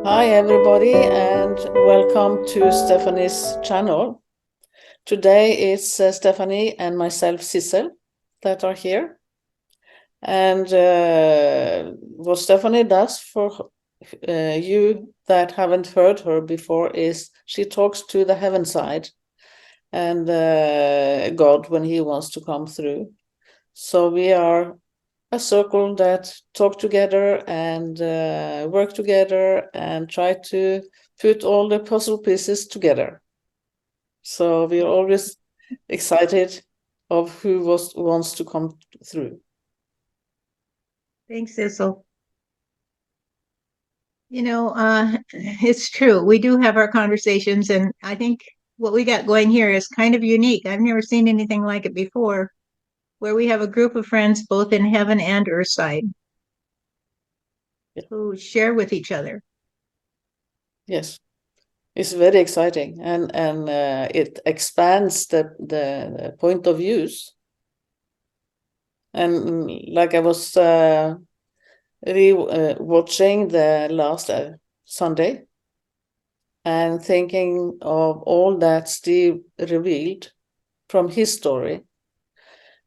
Hi, everybody, and welcome to Stephanie's channel. Today it's Stephanie and myself, Sissel, that are here. And what Stephanie does for you that haven't heard her before is she talks to the heaven side and God when he wants to come through. So we are a circle that talk together and work together and try to put all the puzzle pieces together. So we're always excited of who wants to come through. Thanks, Sissel. It's true. We do have our conversations, and I think what we got going here is kind of unique. I've never seen anything like it before, where we have a group of friends both in heaven and earth side Yeah. who share with each other. Yes, it's very exciting, and it expands the point of views. And like I was watching the last Sunday and thinking of all that Steve revealed from his story.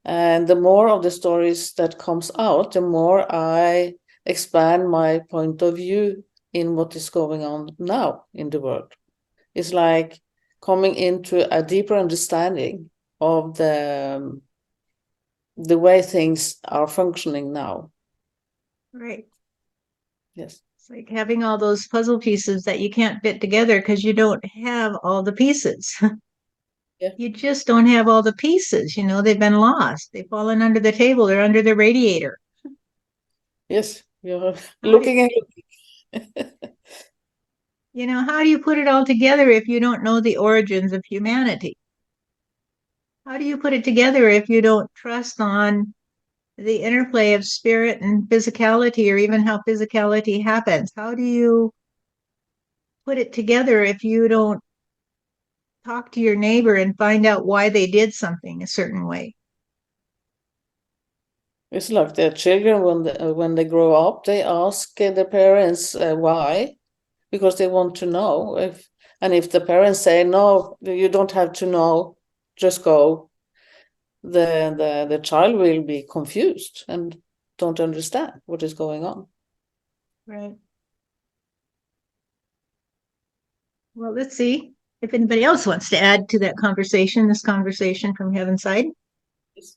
And the more of the stories that comes out, the more I expand my point of view in what is going on now in the world. It's like coming into a deeper understanding of the way things are functioning now. Right. Yes. It's like having all those puzzle pieces that you can't fit together because you don't have all the pieces. Yeah. You just don't have all the pieces. They've been lost. They've fallen under the table. They're under the radiator. Yes. You're How do looking at how do you put it all together if you don't know the origins of humanity? How do you put it together if you don't trust on the interplay of spirit and physicality, or even how physicality happens? How do you put it together if you don't talk to your neighbor and find out why they did something a certain way? it's like the children when they grow up, they ask the parents why, because they want to know. If the parents say no, you don't have to know, just go, the child will be confused and don't understand what is going on. Right. Well, let's see if anybody else wants to add to that conversation, this conversation from Heaven's Side. Yes.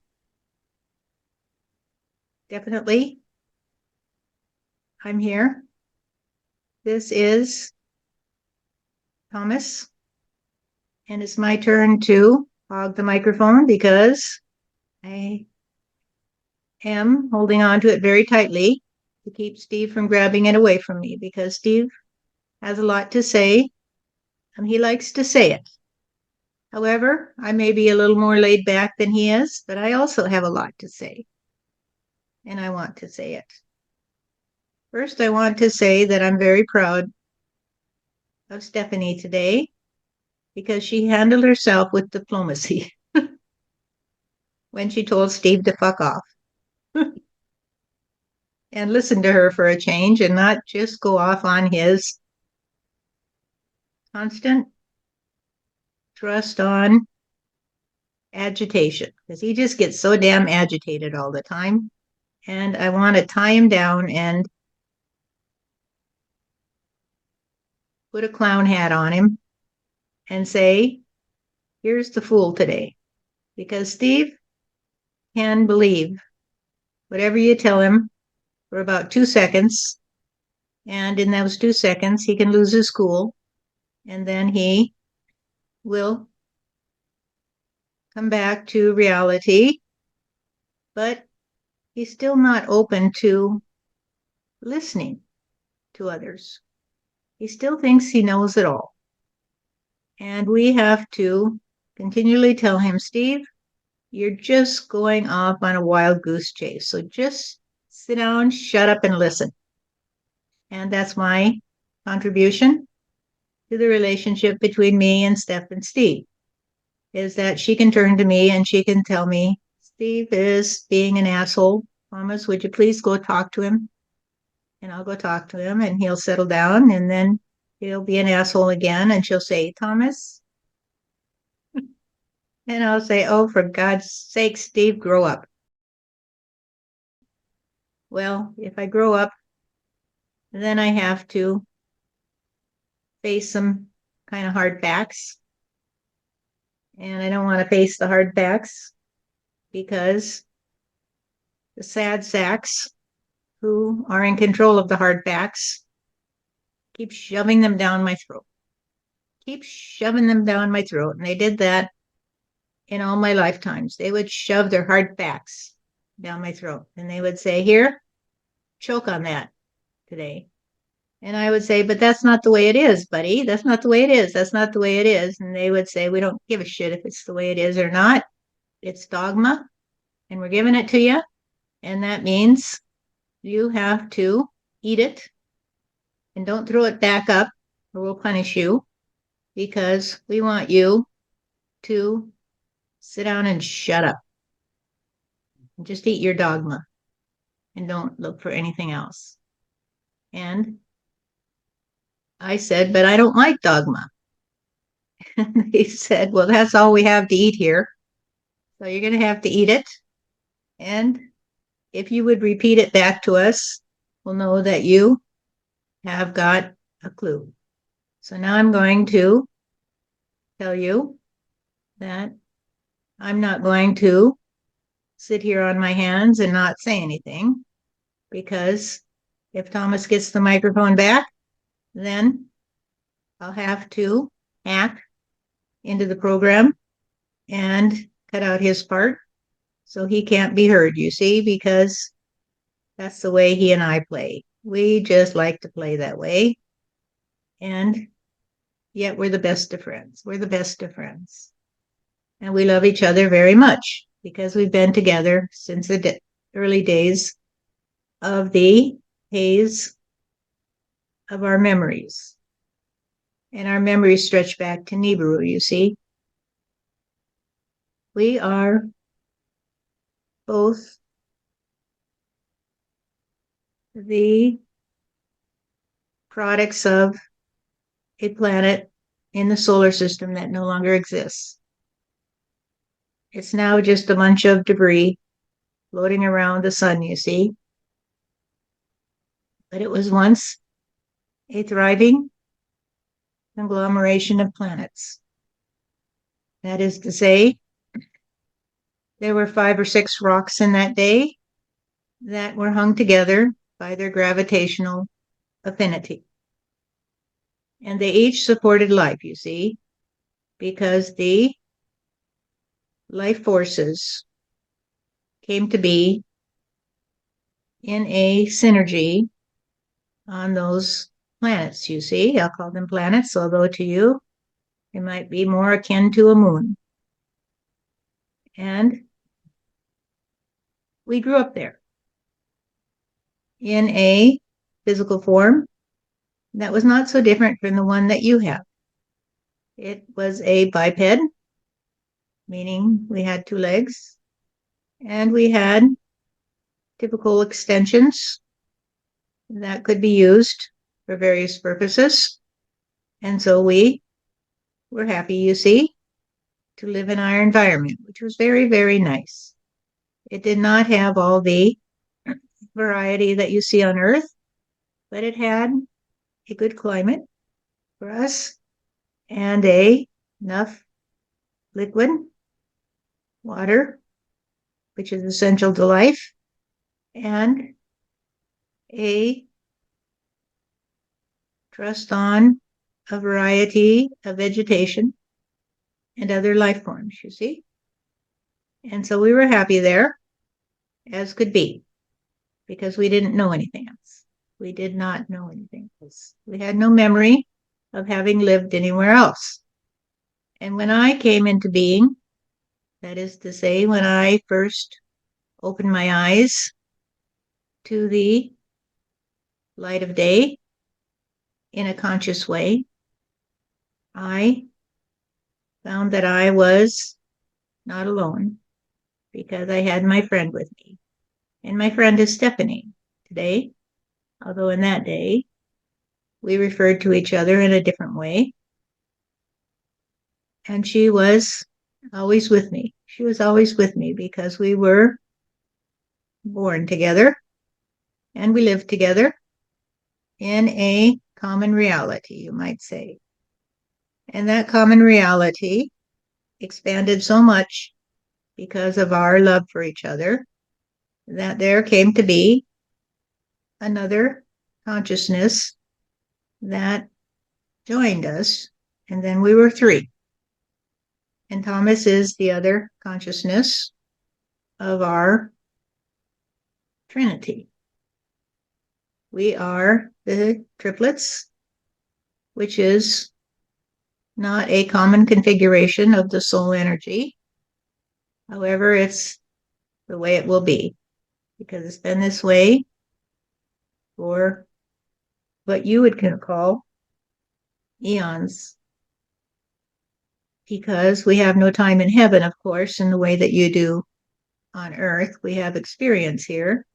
Definitely. I'm here. This is Thomas, and it's my turn to hog the microphone because I am holding on to it very tightly to keep Steve from grabbing it away from me, because Steve has a lot to say and he likes to say it. However, I may be a little more laid back than he is, but I also have a lot to say, and I want to say it. First, I want to say that I'm very proud of Stephanie today because she handled herself with diplomacy when she told Steve to fuck off and listen to her for a change and not just go off on his constant thrust on agitation, because he just gets so damn agitated all the time. And I want to tie him down and put a clown hat on him and say, here's the fool today. Because Steve can believe whatever you tell him for about 2 seconds. And in those 2 seconds, he can lose his cool. And then he will come back to reality. But he's still not open to listening to others. He still thinks he knows it all. And we have to continually tell him, Steve, you're just going off on a wild goose chase. So just sit down, shut up, and listen. And that's my contribution to the relationship between me and Steph and Steve, is that she can turn to me and she can tell me, Steve is being an asshole. Thomas, would you please go talk to him? and I'll go talk to him and he'll settle down, and then he'll be an asshole again, and she'll say, Thomas. And I'll say, oh, for God's sake, Steve, grow up. Well, if I grow up, then I have to face some kind of hard facts. And I don't want to face the hard facts because the sad sacks who are in control of the hard facts keep shoving them down my throat. Keep shoving them down my throat. And they did that in all my lifetimes. They would shove their hard facts down my throat. And they would say, here, choke on that today. And I would say, but that's not the way it is, buddy. That's not the way it is. That's not the way it is. And they would say, we don't give a shit if it's the way it is or not. It's dogma, and we're giving it to you. And that means you have to eat it and don't throw it back up or we'll punish you, because we want you to sit down and shut up and just eat your dogma and don't look for anything else. And I said, but I don't like dogma. And he said, well, that's all we have to eat here. So you're going to have to eat it. And if you would repeat it back to us, we'll know that you have got a clue. So now I'm going to tell you that I'm not going to sit here on my hands and not say anything, because if Thomas gets the microphone back, then I'll have to hack into the program and cut out his part so he can't be heard, you see, because that's the way he and I play. We just like to play that way. And yet we're the best of friends. We're the best of friends. And we love each other very much because we've been together since the early days of the haze of our memories. And our memories stretch back to Nibiru, you see. We are both the products of a planet in the solar system that no longer exists. It's now just a bunch of debris floating around the sun, you see. But it was once a thriving conglomeration of planets. That is to say, there were 5 or 6 rocks in that day that were hung together by their gravitational affinity. And they each supported life, you see, because the life forces came to be in a synergy on those planets, you see. I'll call them planets, although to you, it might be more akin to a moon. And we grew up there in a physical form that was not so different from the one that you have. It was a biped, meaning we had 2 legs, and we had typical extensions that could be used for various purposes. And so we were happy, you see, to live in our environment, which was very, very nice. It did not have all the variety that you see on Earth, but it had a good climate for us and enough liquid water, which is essential to life, and a trust on a variety of vegetation and other life forms, you see. And so we were happy there, as could be, because we didn't know anything else. We did not know anything else. We had no memory of having lived anywhere else. And when I came into being, that is to say, when I first opened my eyes to the light of day in a conscious way, I found that I was not alone, because I had my friend with me. And my friend is Stephanie today. although in that day we referred to each other in a different way. And she was always with me. She was always with me because we were born together and we lived together in a common reality, you might say. And that common reality expanded so much because of our love for each other that there came to be another consciousness that joined us, and then we were three. And Thomas is the other consciousness of our Trinity. We are the triplets, which is not a common configuration of the soul energy. However, it's the way it will be, because it's been this way for what you would call eons. Because we have no time in heaven, of course, in the way that you do on earth. We have experience here,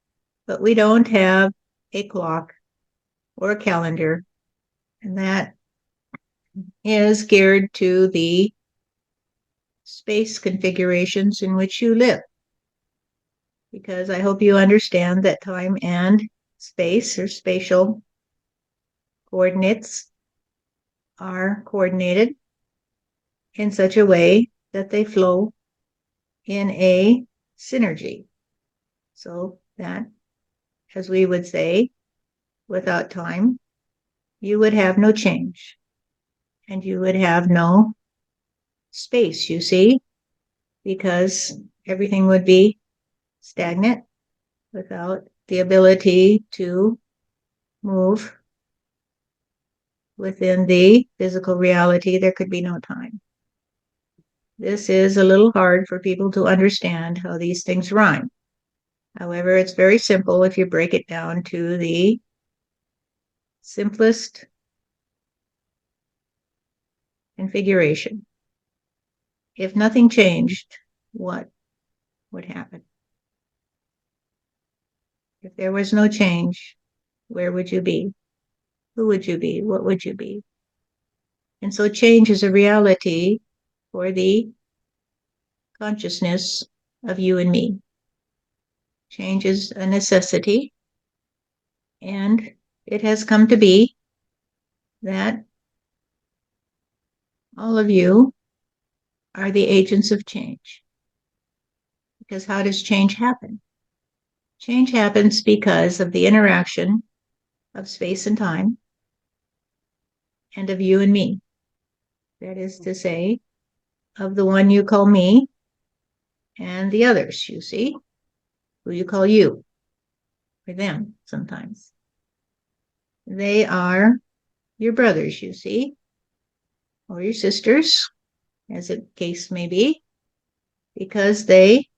but we don't have a clock or a calendar. And that is geared to the space configurations in which you live. Because I hope you understand that time and space or spatial coordinates are coordinated in such a way that they flow in a synergy. So that, as we would say, without time, you would have no change and you would have no space, you see, because everything would be stagnant without the ability to move within the physical reality. There could be no time. This is a little hard for people to understand how these things rhyme. However, it's very simple if you break it down to the simplest configuration. If nothing changed, what would happen? If there was no change, where would you be? Who would you be? What would you be? And so change is a reality for the consciousness of you and me. Change is a necessity, and it has come to be that all of you are the agents of change. Because how does change happen? Change happens because of the interaction of space and time and of you and me. That is to say, of the one you call me and the others, you see, who you call you, or them sometimes. They are your brothers, you see, or your sisters, as the case may be, because they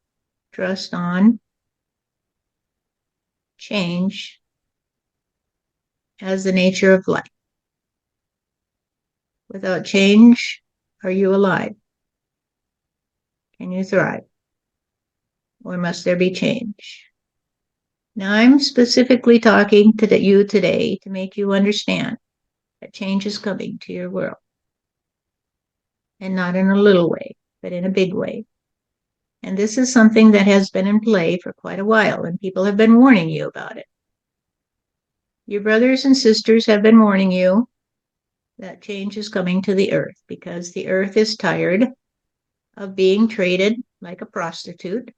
trust on change as the nature of life. Without change, are you alive? Can you thrive? Or must there be change? Now, I'm specifically talking to you today to make you understand that change is coming to your world. And not in a little way, but in a big way. And this is something that has been in play for quite a while, and people have been warning you about it. Your brothers and sisters have been warning you that change is coming to the earth because the earth is tired of being traded like a prostitute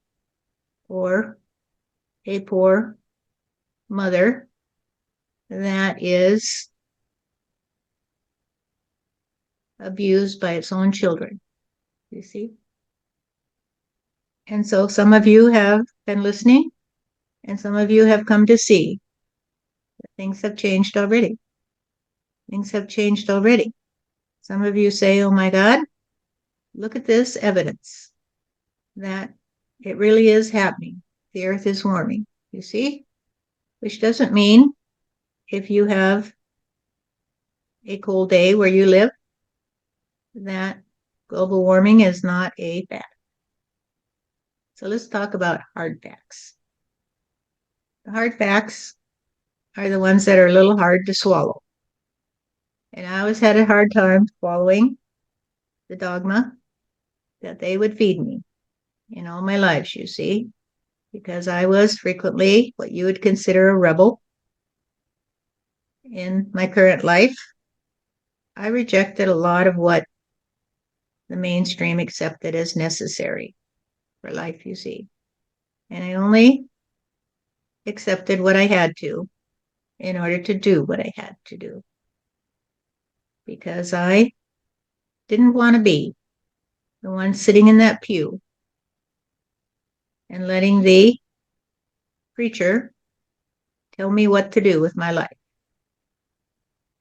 or a poor mother that is abused by its own children, you see? And so some of you have been listening, and some of you have come to see that things have changed already. Things have changed already. Some of you say, oh my God, look at this evidence that it really is happening. The earth is warming, you see? Which doesn't mean if you have a cold day where you live, that global warming is not a fact. So let's talk about hard facts. The hard facts are the ones that are a little hard to swallow. And I always had a hard time swallowing the dogma that they would feed me in all my lives, you see, because I was frequently what you would consider a rebel in my current life. I rejected a lot of what the mainstream accepted as necessary for life, you see. And I only accepted what I had to in order to do what I had to do. Because I didn't want to be the one sitting in that pew and letting the preacher tell me what to do with my life.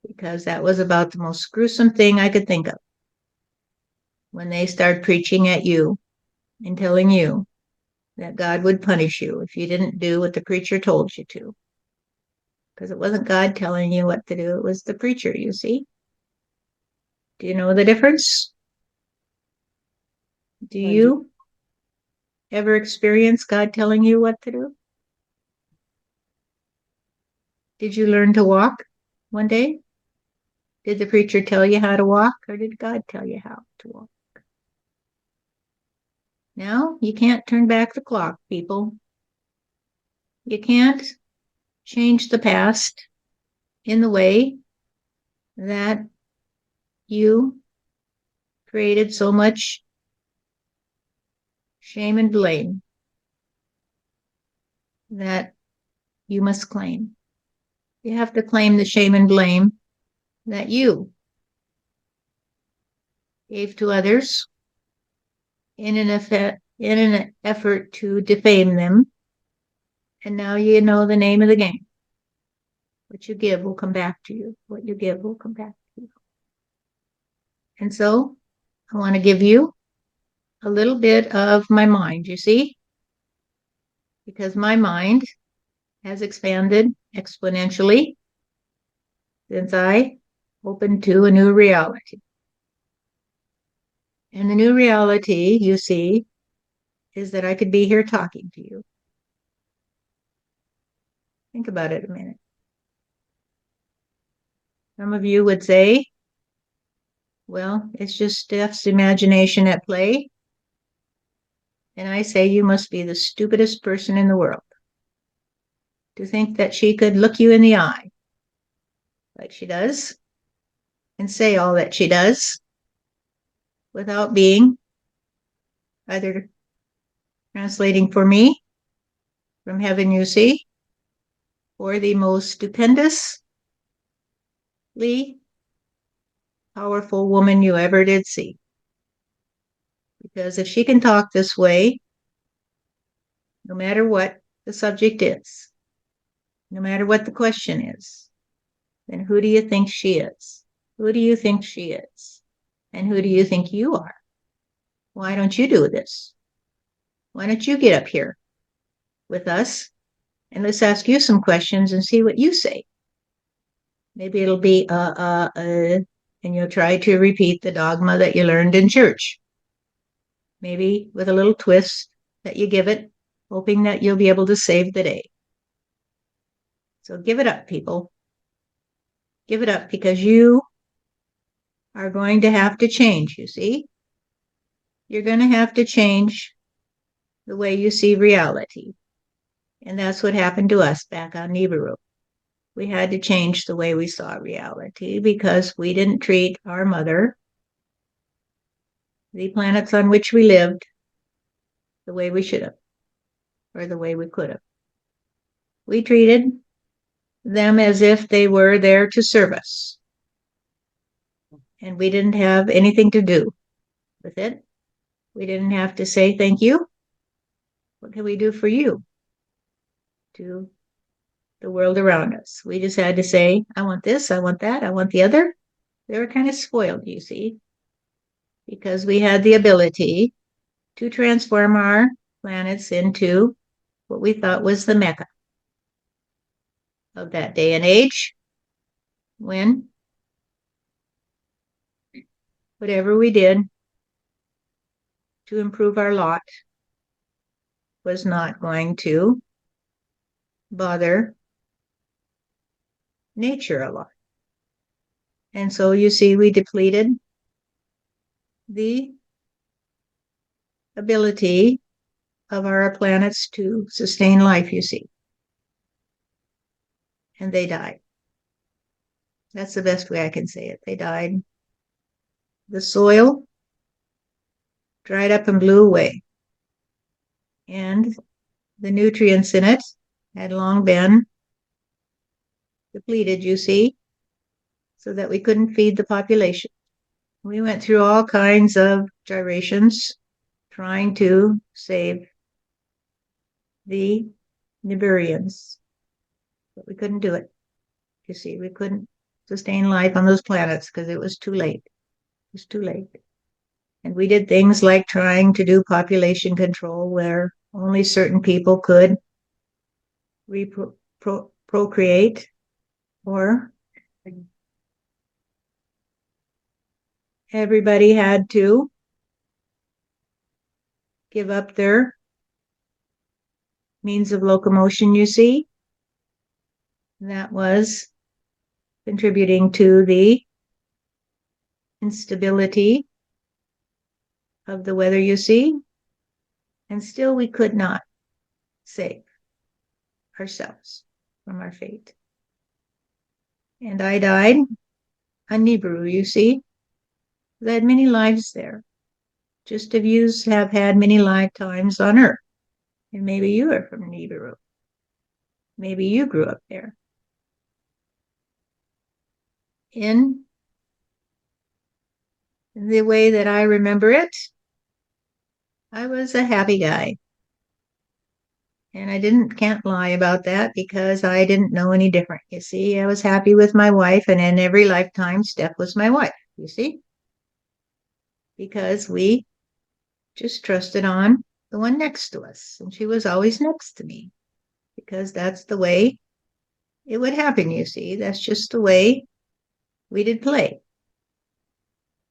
Because that was about the most gruesome thing I could think of. When they start preaching at you and telling you that God would punish you if you didn't do what the preacher told you to. Because it wasn't God telling you what to do, it was the preacher, you see. Do you know the difference? Do you ever experience God telling you what to do? Did you learn to walk one day? Did the preacher tell you how to walk, or did God tell you how to walk? Now, you can't turn back the clock, people. You can't change the past in the way that you created so much shame and blame that you must claim. You have to claim the shame and blame that you gave to others in an effort to defame them. And now you know the name of the game. What you give will come back to you. What you give will come back to you. And so I want to give you a little bit of my mind, you see? Because my mind has expanded exponentially since I opened to a new reality. And the new reality, you see, is that I could be here talking to you. Think about it a minute. Some of you would say, well, it's just Steph's imagination at play. And I say you must be the stupidest person in the world to think that she could look you in the eye like she does and say all that she does without being either translating for me from heaven, you see, or the most stupendously powerful woman you ever did see. Because if she can talk this way, no matter what the subject is, no matter what the question is, then who do you think she is? Who do you think she is? And who do you think you are? Why don't you do this? Why don't you get up here with us and let's ask you some questions and see what you say? Maybe it'll be and you'll try to repeat the dogma that you learned in church. Maybe with a little twist that you give it, hoping that you'll be able to save the day. So give it up, people. Give it up, because you are going to have to change, you see? You're going to have to change the way you see reality. And that's what happened to us back on Nibiru. We had to change the way we saw reality because we didn't treat our mother, the planets on which we lived, the way we should have, or the way we could have. We treated them as if they were there to serve us. And we didn't have anything to do with it. We didn't have to say thank you. What can we do for you? To the world around us. We just had to say, I want this, I want that, I want the other. They were kind of spoiled, you see, because we had the ability to transform our planets into what we thought was the Mecca of that day and age, when whatever we did to improve our lot was not going to bother nature a lot. And so you see, we depleted the ability of our planets to sustain life, you see. And they died. That's the best way I can say it. They died. The soil dried up and blew away. And the nutrients in it had long been depleted, you see, so that we couldn't feed the population. We went through all kinds of gyrations trying to save the Niburians, but we couldn't do it. You see, we couldn't sustain life on those planets because it was too late. It was too late. And we did things like trying to do population control where only certain people could procreate, or everybody had to give up their means of locomotion, you see. That was contributing to the instability of the weather, you see. And still we could not save ourselves from our fate. And I died on Nibiru, you see. I had many lives there, just as you have had many lifetimes on Earth. And maybe you are from Nibiru. Maybe you grew up there. In the way that I remember it, I was a happy guy. And I can't lie about that because I didn't know any different. You see, I was happy with my wife, and in every lifetime, Steph was my wife, you see, because we just trusted on the one next to us, and she was always next to me because that's the way it would happen, you see. That's just the way we did play.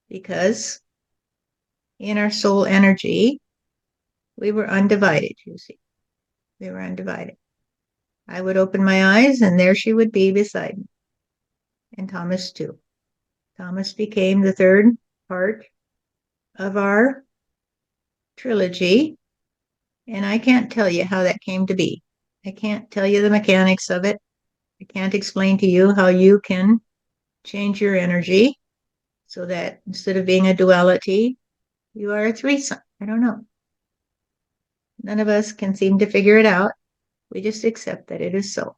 Because in our soul energy, we were undivided, you see. We were undivided. I would open my eyes, and there she would be beside me. And Thomas, too. Thomas became the third part of our trilogy, and I can't tell you how that came to be. I can't tell you the mechanics of it. I can't explain to you how you can change your energy so that instead of being a duality, you are a threesome. I don't know. None of us can seem to figure it out. We just accept that it is so.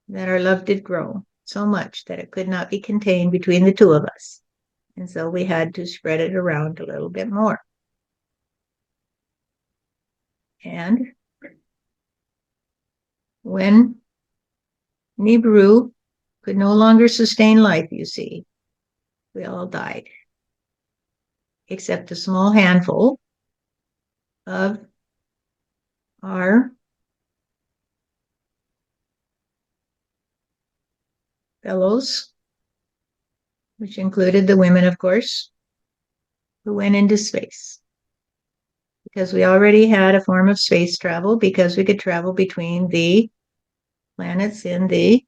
That our love did grow so much that it could not be contained between the two of us. And so we had to spread it around a little bit more. And when Nibiru could no longer sustain life, you see, we all died, except a small handful of our fellows, which included the women, of course, who went into space. Because we already had a form of space travel, because we could travel between the planets in the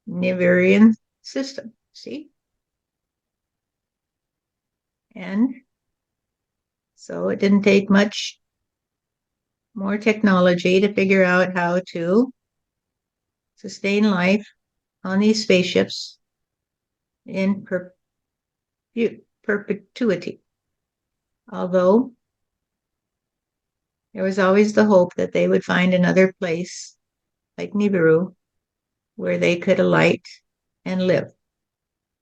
Niburian system, see? And so it didn't take much more technology to figure out how to sustain life on these spaceships in perpetuity. Although there was always the hope that they would find another place like Nibiru where they could alight and live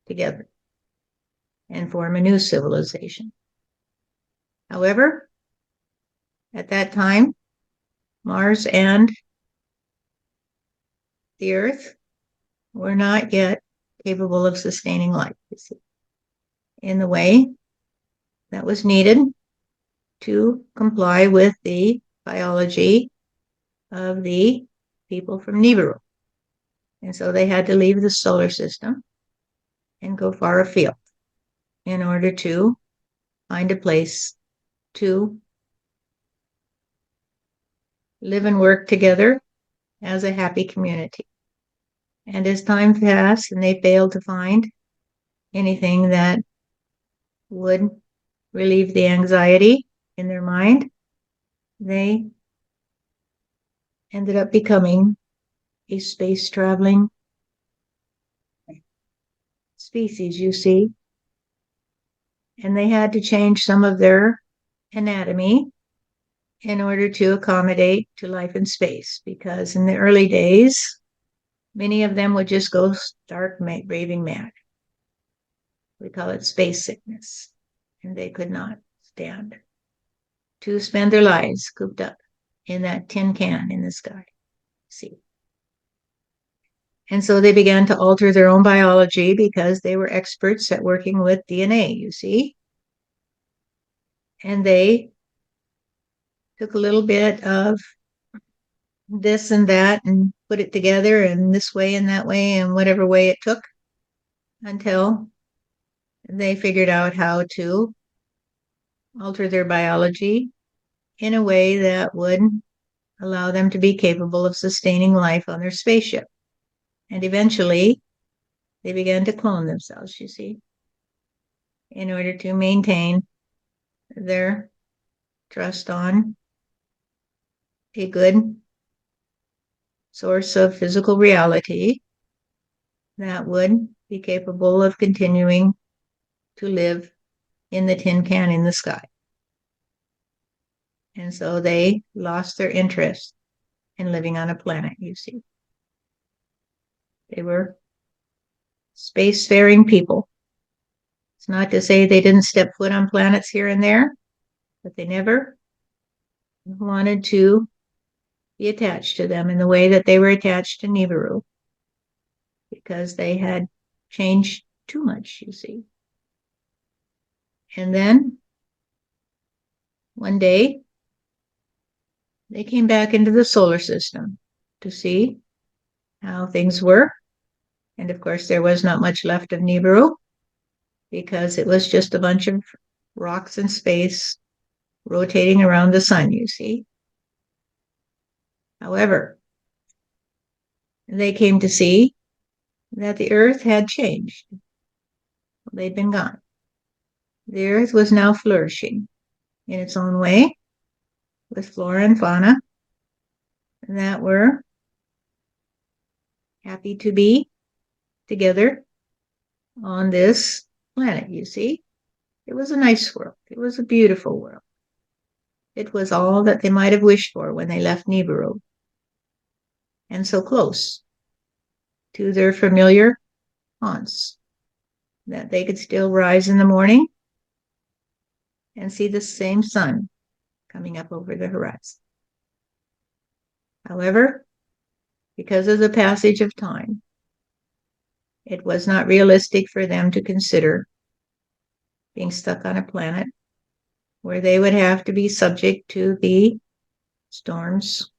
together and form a new civilization. However, at that time, Mars and the Earth were not yet capable of sustaining life in the way that was needed to comply with the biology of the people from Nibiru. And so they had to leave the solar system and go far afield in order to find a place to live and work together as a happy community. And as time passed and they failed to find anything that would relieve the anxiety in their mind, they ended up becoming a space traveling species, you see. And they had to change some of their anatomy in order to accommodate to life in space, because in the early days, many of them would just go stark raving mad. We call it space sickness, and they could not stand to spend their lives cooped up in that tin can in the sky. See. And so they began to alter their own biology because they were experts at working with DNA, you see. And they took a little bit of this and that and put it together in this way and that way and whatever way it took until they figured out how to alter their biology in a way that would allow them to be capable of sustaining life on their spaceship. And eventually, they began to clone themselves, you see, in order to maintain their trust on a good source of physical reality that would be capable of continuing to live in the tin can in the sky. And so they lost their interest in living on a planet, you see. They were spacefaring people. It's not to say they didn't step foot on planets here and there, but they never wanted to be attached to them in the way that they were attached to Nibiru, because they had changed too much, you see. And then one day they came back into the solar system to see how things were. And of course, there was not much left of Nibiru because it was just a bunch of rocks in space rotating around the sun, you see. However, they came to see that the Earth had changed. They'd been gone. The Earth was now flourishing in its own way with flora and fauna that were happy to be together on this planet, you see. It was a nice world. It was a beautiful world. It was all that they might have wished for when they left Nibiru. And so close to their familiar haunts that they could still rise in the morning and see the same sun coming up over the horizon. However, because of the passage of time, it was not realistic for them to consider being stuck on a planet where they would have to be subject to the storms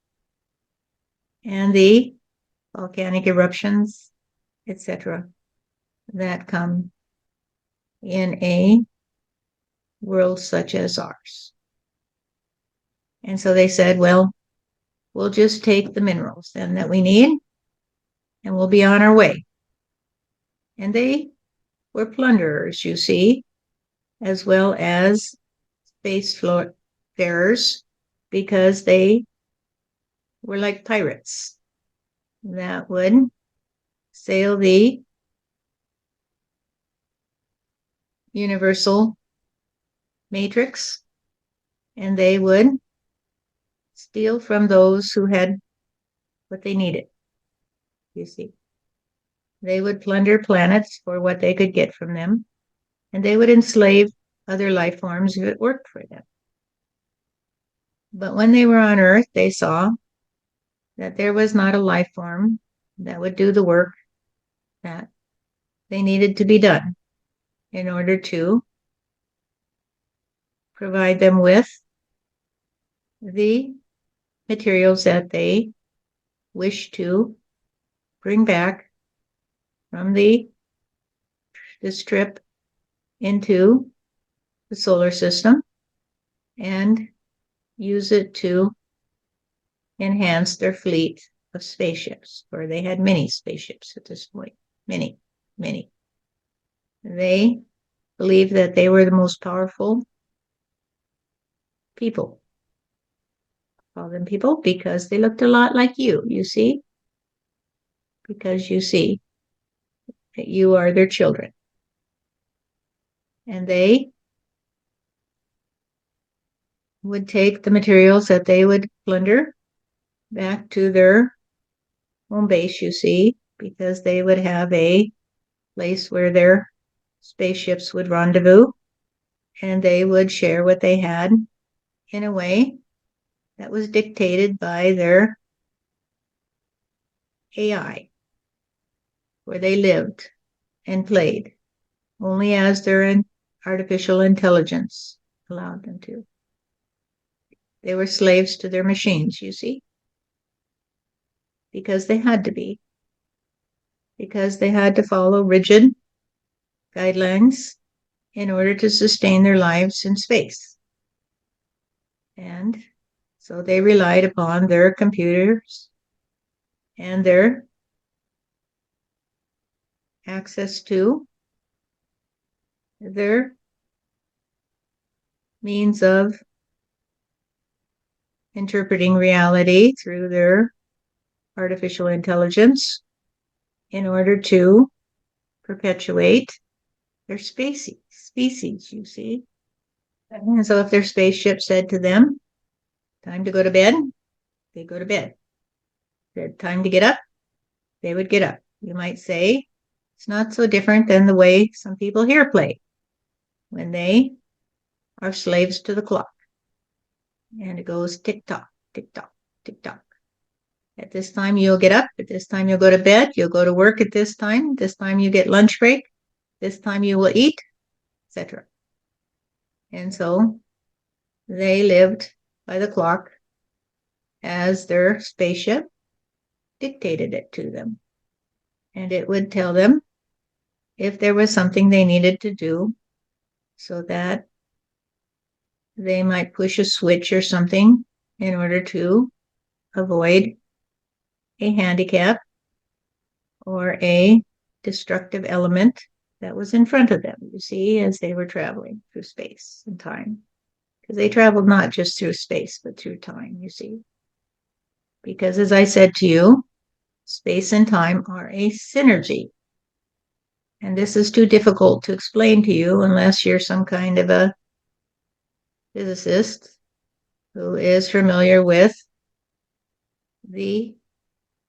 and the volcanic eruptions, etc., that come in a world such as ours. And so they said, well, we'll just take the minerals then that we need and we'll be on our way. And they were plunderers, you see, as well as space farers, because they were like pirates that would sail the universal matrix, and they would steal from those who had what they needed, you see. They would plunder planets for what they could get from them, and they would enslave other life forms if it worked for them. But when they were on Earth, they saw that there was not a life form that would do the work that they needed to be done in order to provide them with the materials that they wish to bring back from this trip into the solar system and use it to enhance their fleet of spaceships, or they had many spaceships at this point. Many. They believed that they were the most powerful people. Call them people because they looked a lot like you see? Because you see that you are their children. And they would take the materials that they would plunder back to their home base, you see, because they would have a place where their spaceships would rendezvous, and they would share what they had in a way that was dictated by their AI, where they lived and played only as their artificial intelligence allowed them to. They were slaves to their machines, you see, because they had to be, because they had to follow rigid guidelines in order to sustain their lives in space. And so they relied upon their computers and their access to their means of interpreting reality through their artificial intelligence in order to perpetuate their species, you see. And so if their spaceship said to them, time to go to bed, they go to bed. Said time to get up, they would get up. You might say it's not so different than the way some people here play when they are slaves to the clock. And it goes tick tock, tick tock, tick tock. At this time, you'll get up. At this time, you'll go to bed. You'll go to work at this time. This time, you get lunch break. This time, you will eat, etc. And so they lived by the clock as their spaceship dictated it to them. And it would tell them if there was something they needed to do so that they might push a switch or something in order to avoid a handicap or a destructive element that was in front of them, you see, as they were traveling through space and time. Because they traveled not just through space, but through time, you see. Because as I said to you, space and time are a synergy. And this is too difficult to explain to you unless you're some kind of a physicist who is familiar with the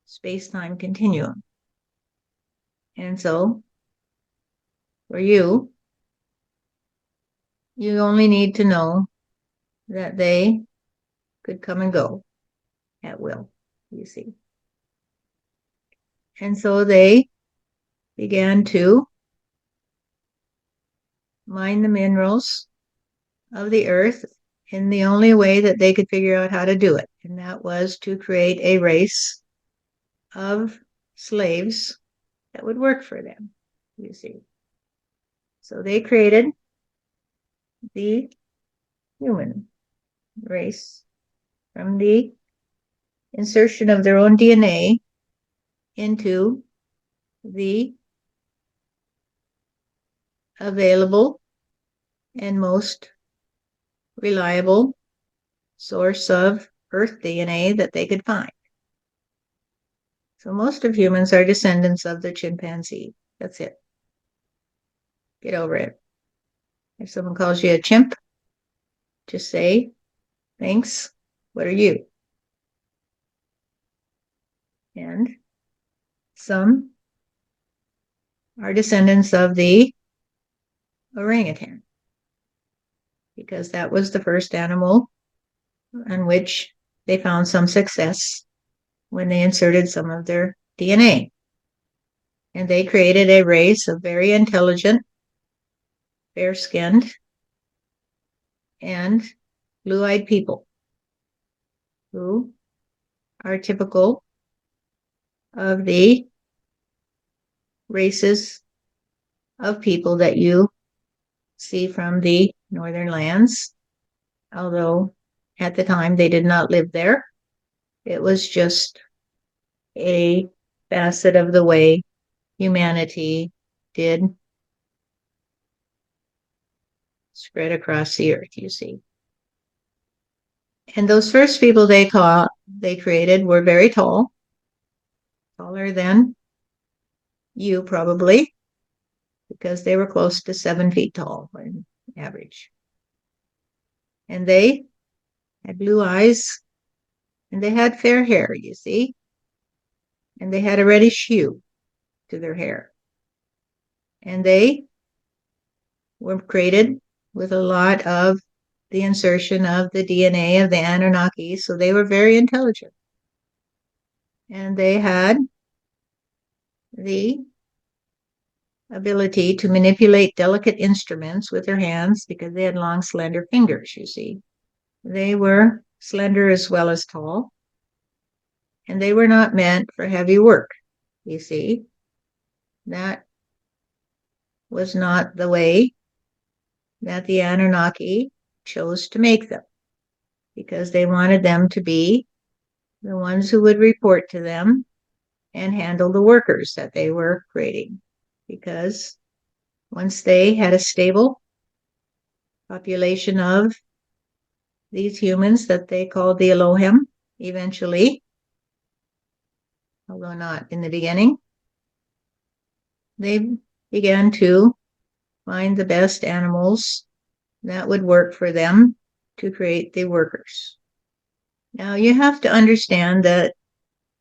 space-time continuum. And so, for you, you only need to know that they could come and go at will, you see. And so they began to mine the minerals of the earth in the only way that they could figure out how to do it. And that was to create a race of slaves that would work for them, you see. So they created the human race from the insertion of their own DNA into the available and most reliable source of Earth DNA that they could find. So most of humans are descendants of the chimpanzee. That's it. Get over it. If someone calls you a chimp, just say, thanks, what are you? And some are descendants of the orangutan, because that was the first animal on which they found some success when they inserted some of their DNA. And they created a race of very intelligent, fair-skinned, and blue-eyed people who are typical of the races of people that you see from the northern lands, although at the time they did not live there. It was just a facet of the way humanity did spread across the earth, you see. And those first people they created were very tall, taller than you probably, because they were close to 7 feet tall on average. And they had blue eyes, and they had fair hair, you see, and they had a reddish hue to their hair. And they were created with a lot of the insertion of the DNA of the Anunnaki, so they were very intelligent. And they had the ability to manipulate delicate instruments with their hands because they had long, slender fingers, you see. They were slender as well as tall, and they were not meant for heavy work, you see. That was not the way that the Anunnaki chose to make them, because they wanted them to be the ones who would report to them and handle the workers that they were creating. Because once they had a stable population of these humans that they called the Elohim, eventually, although not in the beginning, they began to find the best animals that would work for them to create the workers. Now, you have to understand that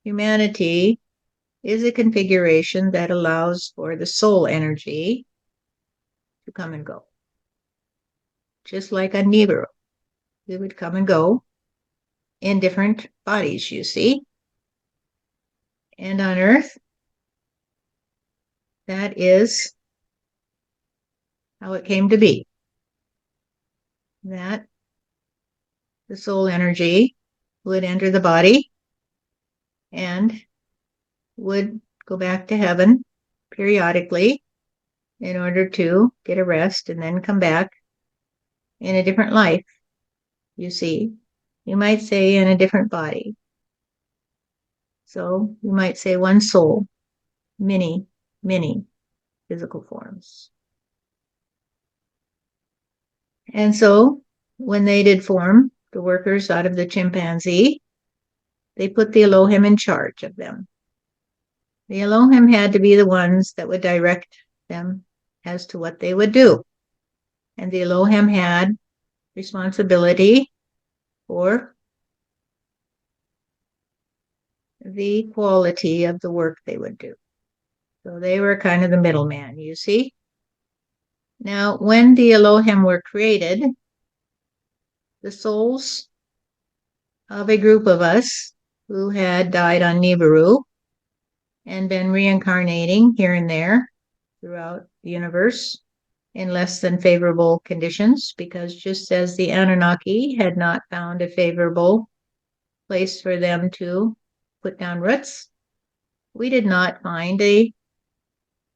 humanity is a configuration that allows for the soul energy to come and go. Just like a Nibiru, it would come and go in different bodies, you see. And on Earth, that is how it came to be. That the soul energy would enter the body and would go back to heaven periodically in order to get a rest and then come back in a different life, you see. You might say in a different body. So you might say one soul, many, many physical forms. And so when they did form the workers out of the chimpanzee, they put the Elohim in charge of them. The Elohim had to be the ones that would direct them as to what they would do. And the Elohim had responsibility for the quality of the work they would do. So they were kind of the middleman, you see. Now, when the Elohim were created, the souls of a group of us who had died on Nibiru and been reincarnating here and there throughout the universe in less than favorable conditions, because just as the Anunnaki had not found a favorable place for them to put down roots, we did not find a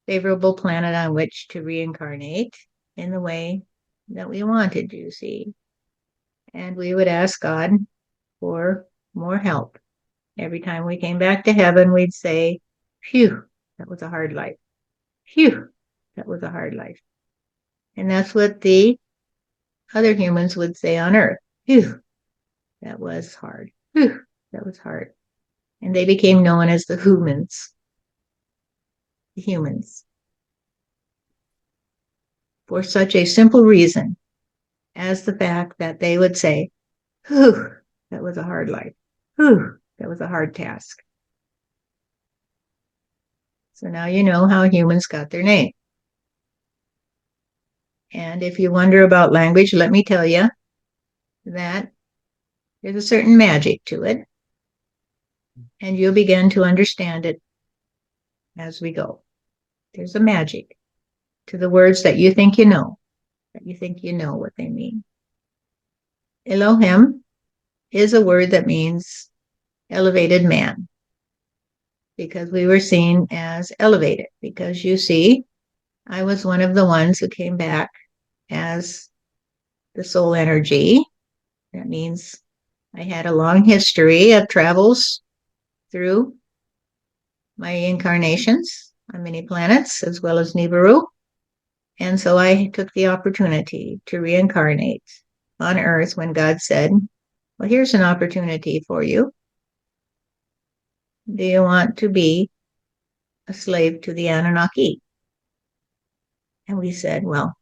favorable planet on which to reincarnate in the way that we wanted, you see. And we would ask God for more help. Every time we came back to heaven, we'd say, phew, that was a hard life. Phew, that was a hard life. And that's what the other humans would say on Earth. Phew, that was hard. Phew, that was hard. And they became known as the humans. The humans. For such a simple reason as the fact that they would say, whew, that was a hard life. Whew, that was a hard task. So now you know how humans got their name. And if you wonder about language, let me tell you that there's a certain magic to it. And you'll begin to understand it as we go. There's a magic to the words that you think you know what they mean. Elohim is a word that means elevated man, because we were seen as elevated. Because you see, I was one of the ones who came back as the soul energy. That means I had a long history of travels through my incarnations on many planets as well as Nibiru. And so I took the opportunity to reincarnate on Earth when God said, well, here's an opportunity for you. Do you want to be a slave to the Anunnaki? And we said, well,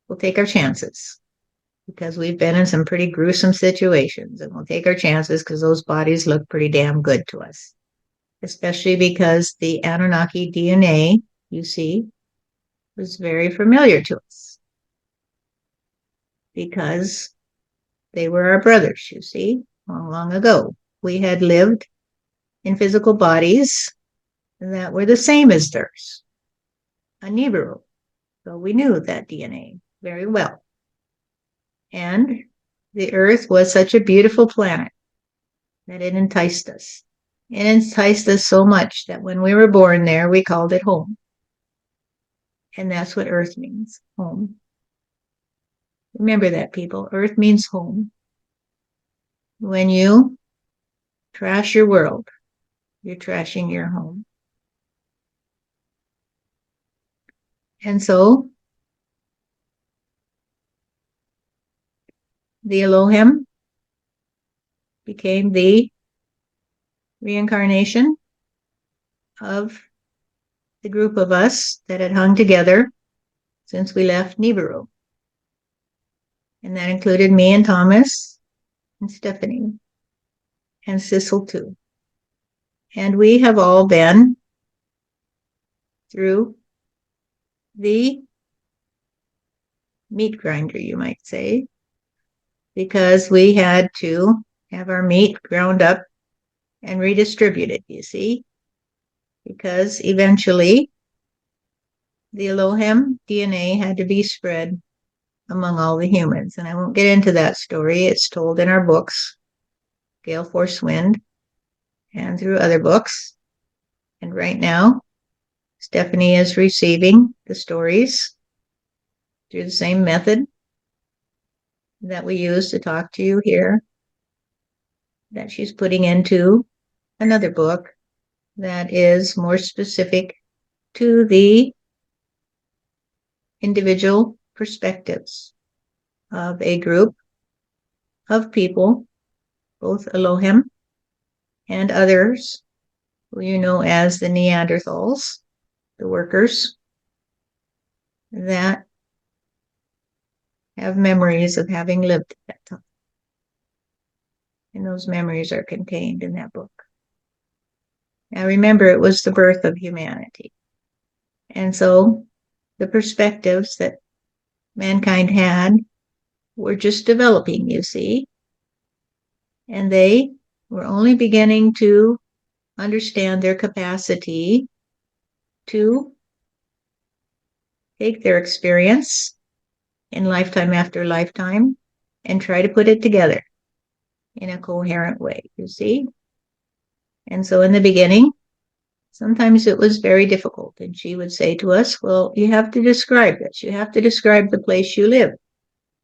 we'll take our chances because we've been in some pretty gruesome situations, and we'll take our chances because those bodies look pretty damn good to us, especially because the Anunnaki DNA, you see, was very familiar to us because they were our brothers, you see, long, long ago. We had lived in physical bodies that were the same as theirs, a Nibiru. So we knew that DNA very well. And the Earth was such a beautiful planet that it enticed us. It enticed us so much that when we were born there, we called it home. And that's what Earth means, home. Remember that, people. Earth means home. When you trash your world, you're trashing your home. And so the Elohim became the reincarnation of the group of us that had hung together since we left Nibiru. And that included me and Thomas and Stephanie and Sissel too. And we have all been through the meat grinder, you might say, because we had to have our meat ground up and redistributed, you see, because eventually the Elohim DNA had to be spread among all the humans. And I won't get into that story. It's told in our books, Gale Force Wind, and through other books. And right now, Stephanie is receiving the stories through the same method that we use to talk to you here, that she's putting into another book that is more specific to the individual perspectives of a group of people, both Elohim and others who you know as the Neanderthals, the workers, that have memories of having lived at that time. And those memories are contained in that book. Now remember, it was the birth of humanity. And so the perspectives that mankind had were just developing, you see. And they were only beginning to understand their capacity to take their experience in lifetime after lifetime and try to put it together in a coherent way, you see. And so in the beginning, sometimes it was very difficult. And she would say to us, well, you have to describe this. You have to describe the place you live.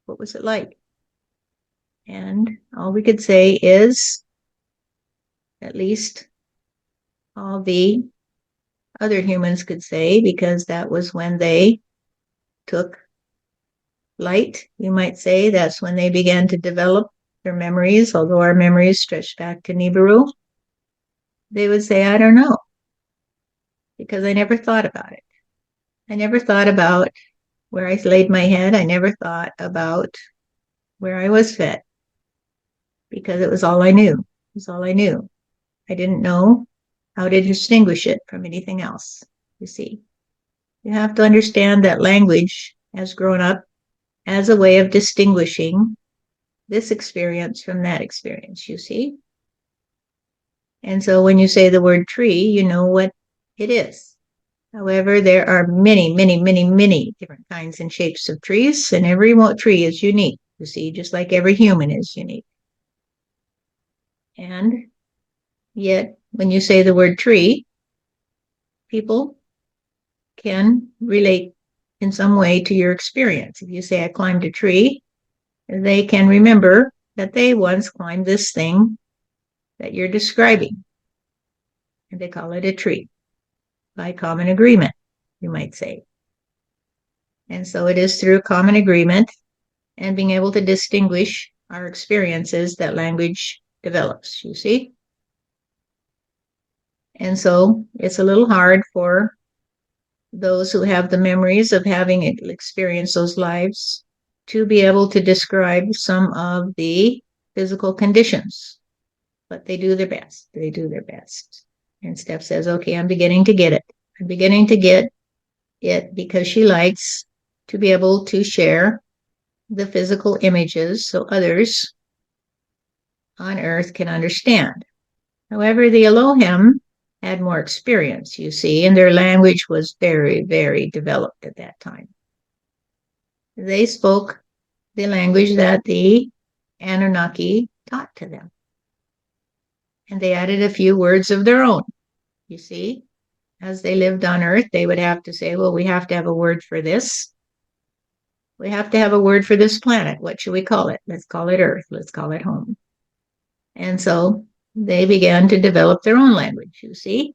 What was it like? And all we could say is, at least all the other humans could say, because that was when they took light, you might say. That's when they began to develop their memories, although our memories stretch back to Nibiru. They would say, I don't know, because I never thought about it. I never thought about where I laid my head. I never thought about where I was fed, because it was all I knew. It was all I knew. I didn't know how to distinguish it from anything else, you see. You have to understand that language has grown up as a way of distinguishing this experience from that experience, you see. And so when you say the word tree, you know what it is. However, there are many, many, many, many different kinds and shapes of trees, and every tree is unique, you see, just like every human is unique. And yet, when you say the word tree, people can relate in some way to your experience. If you say, I climbed a tree, they can remember that they once climbed this thing that you're describing. and they call it a treaty by common agreement, you might say. And so it is through common agreement and being able to distinguish our experiences that language develops, you see? And so it's a little hard for those who have the memories of having experienced those lives to be able to describe some of the physical conditions. But they do their best. They do their best. And Steph says, okay, I'm beginning to get it. I'm beginning to get it because she likes to be able to share the physical images so others on earth can understand. However, the Elohim had more experience, you see, and their language was very, very developed at that time. They spoke the language that the Anunnaki taught to them. And they added a few words of their own, you see. As they lived on earth, they would have to say, well, we have to have a word for this. We have to have a word for this planet. What should we call it? Let's call it Earth. Let's call it home. And so they began to develop their own language, you see,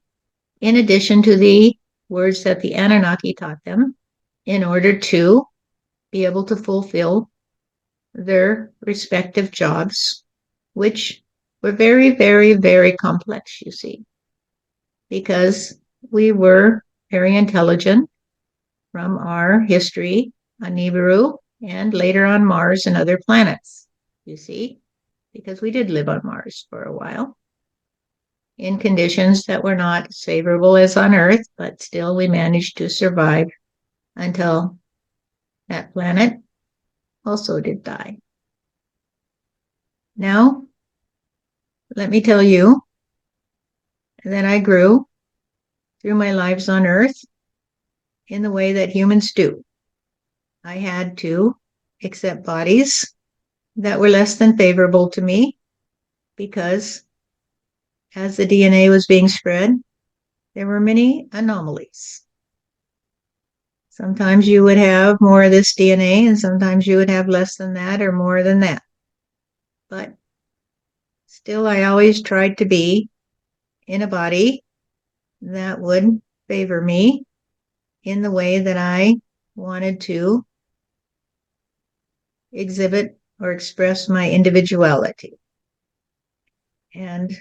in addition to the words that the Anunnaki taught them in order to be able to fulfill their respective jobs, which were very, very, very complex, you see, because we were very intelligent from our history on Nibiru and later on Mars and other planets, you see, because we did live on Mars for a while in conditions that were not as favorable as on Earth, but still we managed to survive until that planet also did die. Now, let me tell you that I grew through my lives on Earth in the way that humans do. I had to accept bodies that were less than favorable to me because as the DNA was being spread, there were many anomalies. Sometimes you would have more of this DNA, and sometimes you would have less than that or more than that. But still, I always tried to be in a body that would favor me in the way that I wanted to exhibit or express my individuality. And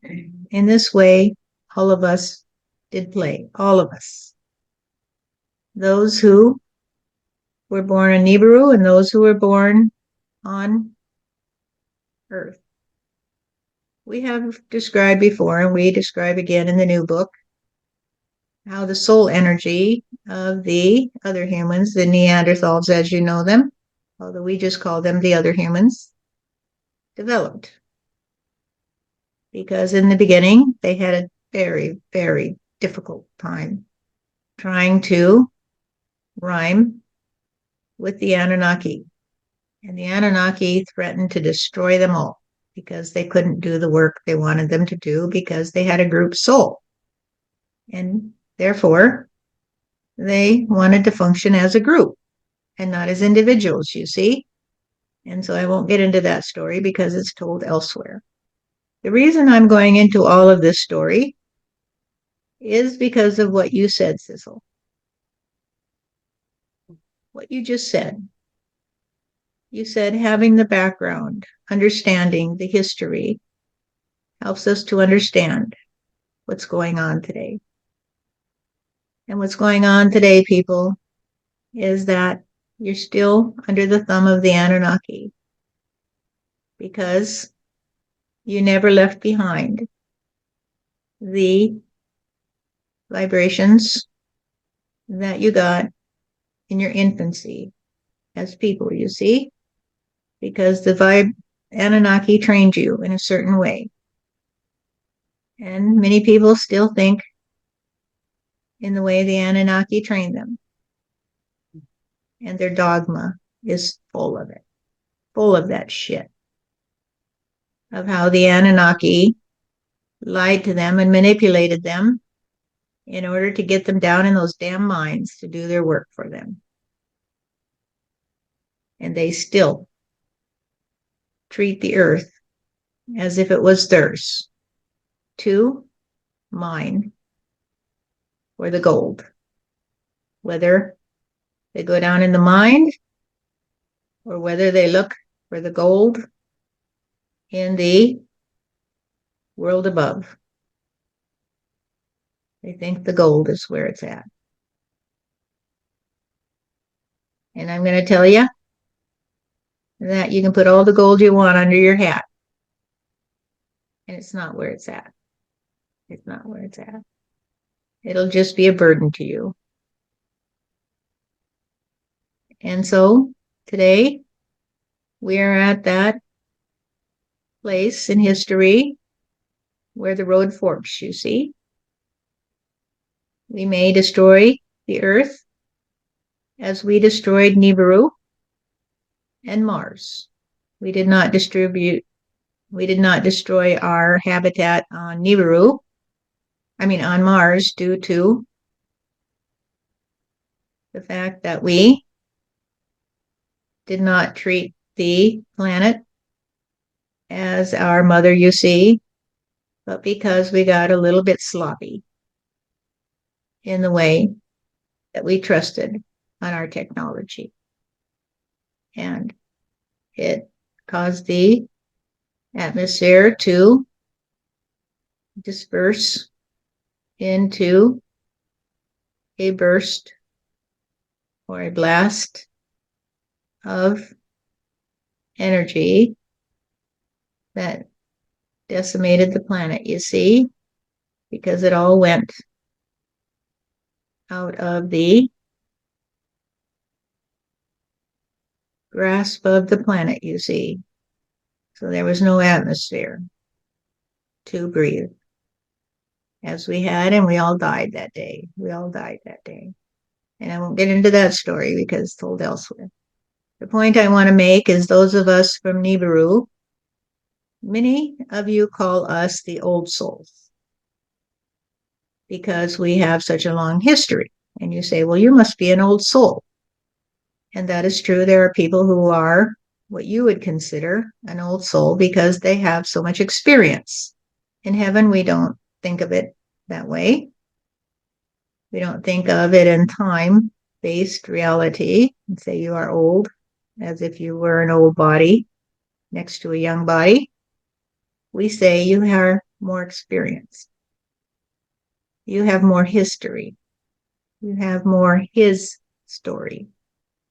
in this way, all of us did play, all of us. Those who were born on Nibiru and those who were born on Earth. We have described before, and we describe again in the new book, how the soul energy of the other humans, the Neanderthals as you know them, although we just call them the other humans, developed. Because in the beginning, they had a very, very difficult time trying to rhyme with the Anunnaki. And the Anunnaki threatened to destroy them all because they couldn't do the work they wanted them to do because they had a group soul. And therefore, they wanted to function as a group and not as individuals, you see. And so I won't get into that story because it's told elsewhere. The reason I'm going into all of this story is because of what you said, Sissel. What you just said. You said having the background, understanding the history, helps us to understand what's going on today. And what's going on today, people, is that you're still under the thumb of the Anunnaki because you never left behind the vibrations that you got in your infancy as people, you see, because the Anunnaki trained you in a certain way. And many people still think in the way the Anunnaki trained them. And their dogma is full of it, full of that shit, of how the Anunnaki lied to them and manipulated them in order to get them down in those damn mines to do their work for them. And they still treat the earth as if it was theirs to mine for the gold. Whether they go down in the mine or whether they look for the gold in the world above. They think the gold is where it's at. And I'm going to tell you that you can put all the gold you want under your hat. And it's not where it's at. It's not where it's at. It'll just be a burden to you. And so today we are at that place in history where the road forks, you see. We may destroy the earth as we destroyed Nibiru and Mars. We did not destroy our habitat on on Mars, due to the fact that we did not treat the planet as our mother, you see, but because we got a little bit sloppy in the way that we trusted on our technology. And it caused the atmosphere to disperse into a burst or a blast of energy that decimated the planet, you see, because it all went out of the grasp of the planet, you see. So there was no atmosphere to breathe as we had, and we all died that day. We all died that day. And I won't get into that story because it's told elsewhere. The point I want to make is those of us from Nibiru, many of you call us the old souls because we have such a long history. And you say, well, you must be an old soul. And that is true. There are people who are what you would consider an old soul because they have so much experience. In heaven, we don't think of it that way. We don't think of it in time-based reality and say you are old, as if you were an old body next to a young body. We say you have more experience. You have more history. You have more his story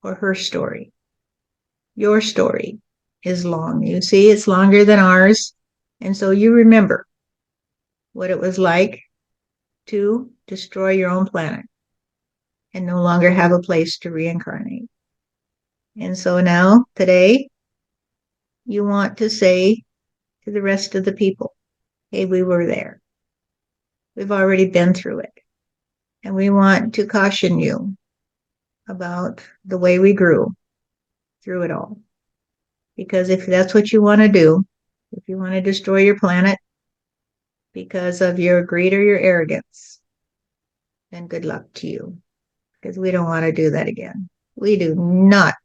or her story. Your story is long. You see, it's longer than ours. And so you remember what it was like to destroy your own planet and no longer have a place to reincarnate. And so now, today, you want to say to the rest of the people, hey, we were there. We've already been through it. And we want to caution you about the way we grew through it all. Because if that's what you want to do, if you want to destroy your planet because of your greed or your arrogance, then good luck to you. Because we don't want to do that again. We do not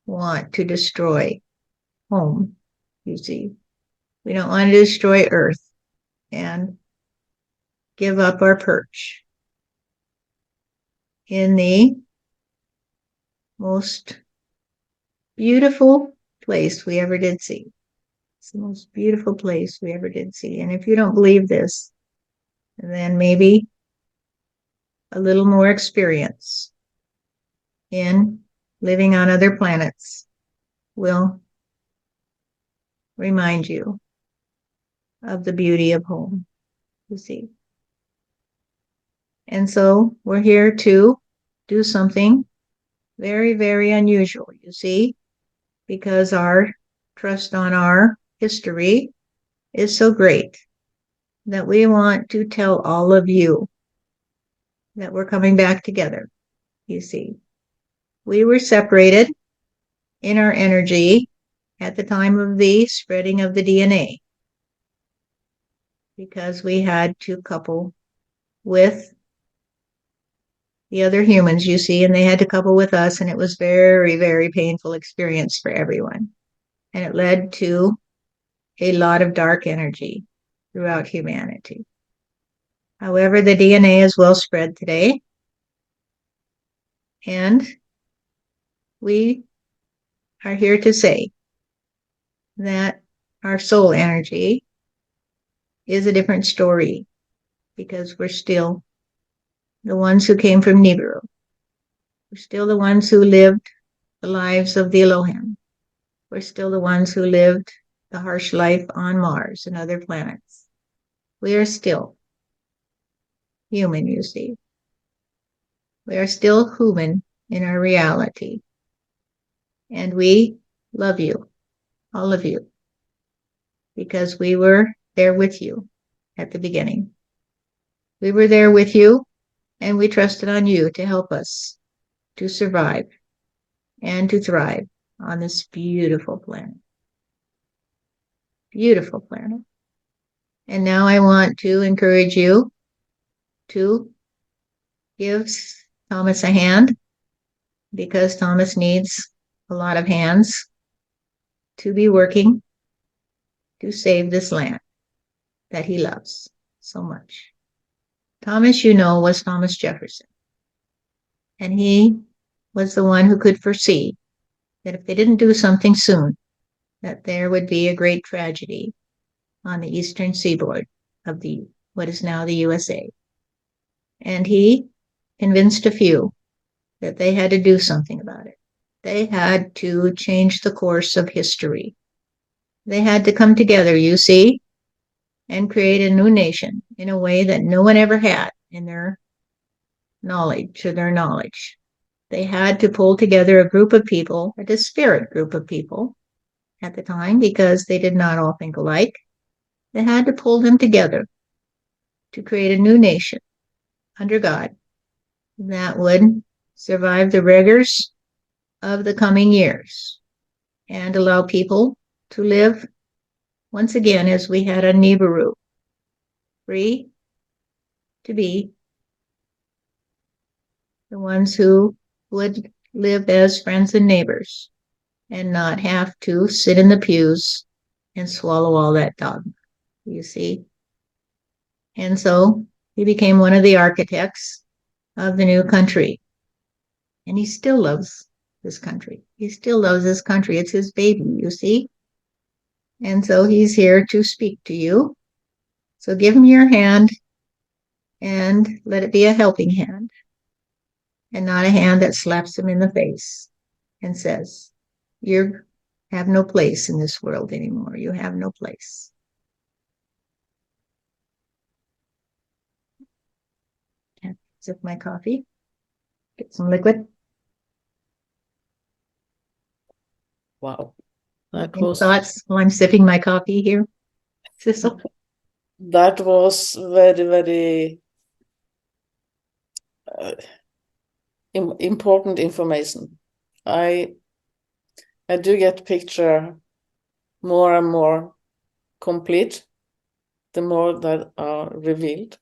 want to destroy home, you see. We don't want to destroy Earth and give up our perch in the most beautiful place we ever did see. It's the most beautiful place we ever did see. And if you don't believe this, then maybe a little more experience in living on other planets will remind you of the beauty of home, you see. And so we're here to do something very, very unusual, you see, because our trust on our history is so great that we want to tell all of you that we're coming back together, you see. We were separated in our energy at the time of the spreading of the DNA because we had to couple with the other humans, you see, and they had to couple with us, and it was very, very painful experience for everyone. And it led to a lot of dark energy throughout humanity. However, the DNA is well spread today. And we are here to say that our soul energy is a different story because we're still the ones who came from Nibiru. We're still the ones who lived the lives of the Elohim. We're still the ones who lived the harsh life on Mars and other planets. We are still human, you see. We are still human in our reality. And we love you, all of you, because we were there with you at the beginning. We were there with you, and we trusted on you to help us to survive and to thrive on this beautiful planet. Beautiful planet. And now I want to encourage you to give Thomas a hand because Thomas needs a lot of hands to be working to save this land that he loves so much. Thomas, you know, was Thomas Jefferson. And he was the one who could foresee that if they didn't do something soon, that there would be a great tragedy on the eastern seaboard of the what is now the USA. And he convinced a few that they had to do something about it. They had to change the course of history. They had to come together, you see, and create a new nation in a way that no one ever had in their knowledge or their knowledge. They had to pull together a group of people, a disparate group of people at the time, because they did not all think alike. They had to pull them together to create a new nation under God that would survive the rigors of the coming years and allow people to live once again as we had on Nibiru, free to be the ones who would live as friends and neighbors and not have to sit in the pews and swallow all that dogma, you see. And so he became one of the architects of the new country. And he still loves this country. He still loves this country. It's his baby, you see. And so he's here to speak to you. So give him your hand and let it be a helping hand and not a hand that slaps him in the face and says, you have no place in this world anymore. You have no place. Sip my coffee, get some liquid. Wow. That Any was thoughts while I'm sipping my coffee here, Sissel? that was very, very important information. I do get picture more and more complete the more that are revealed.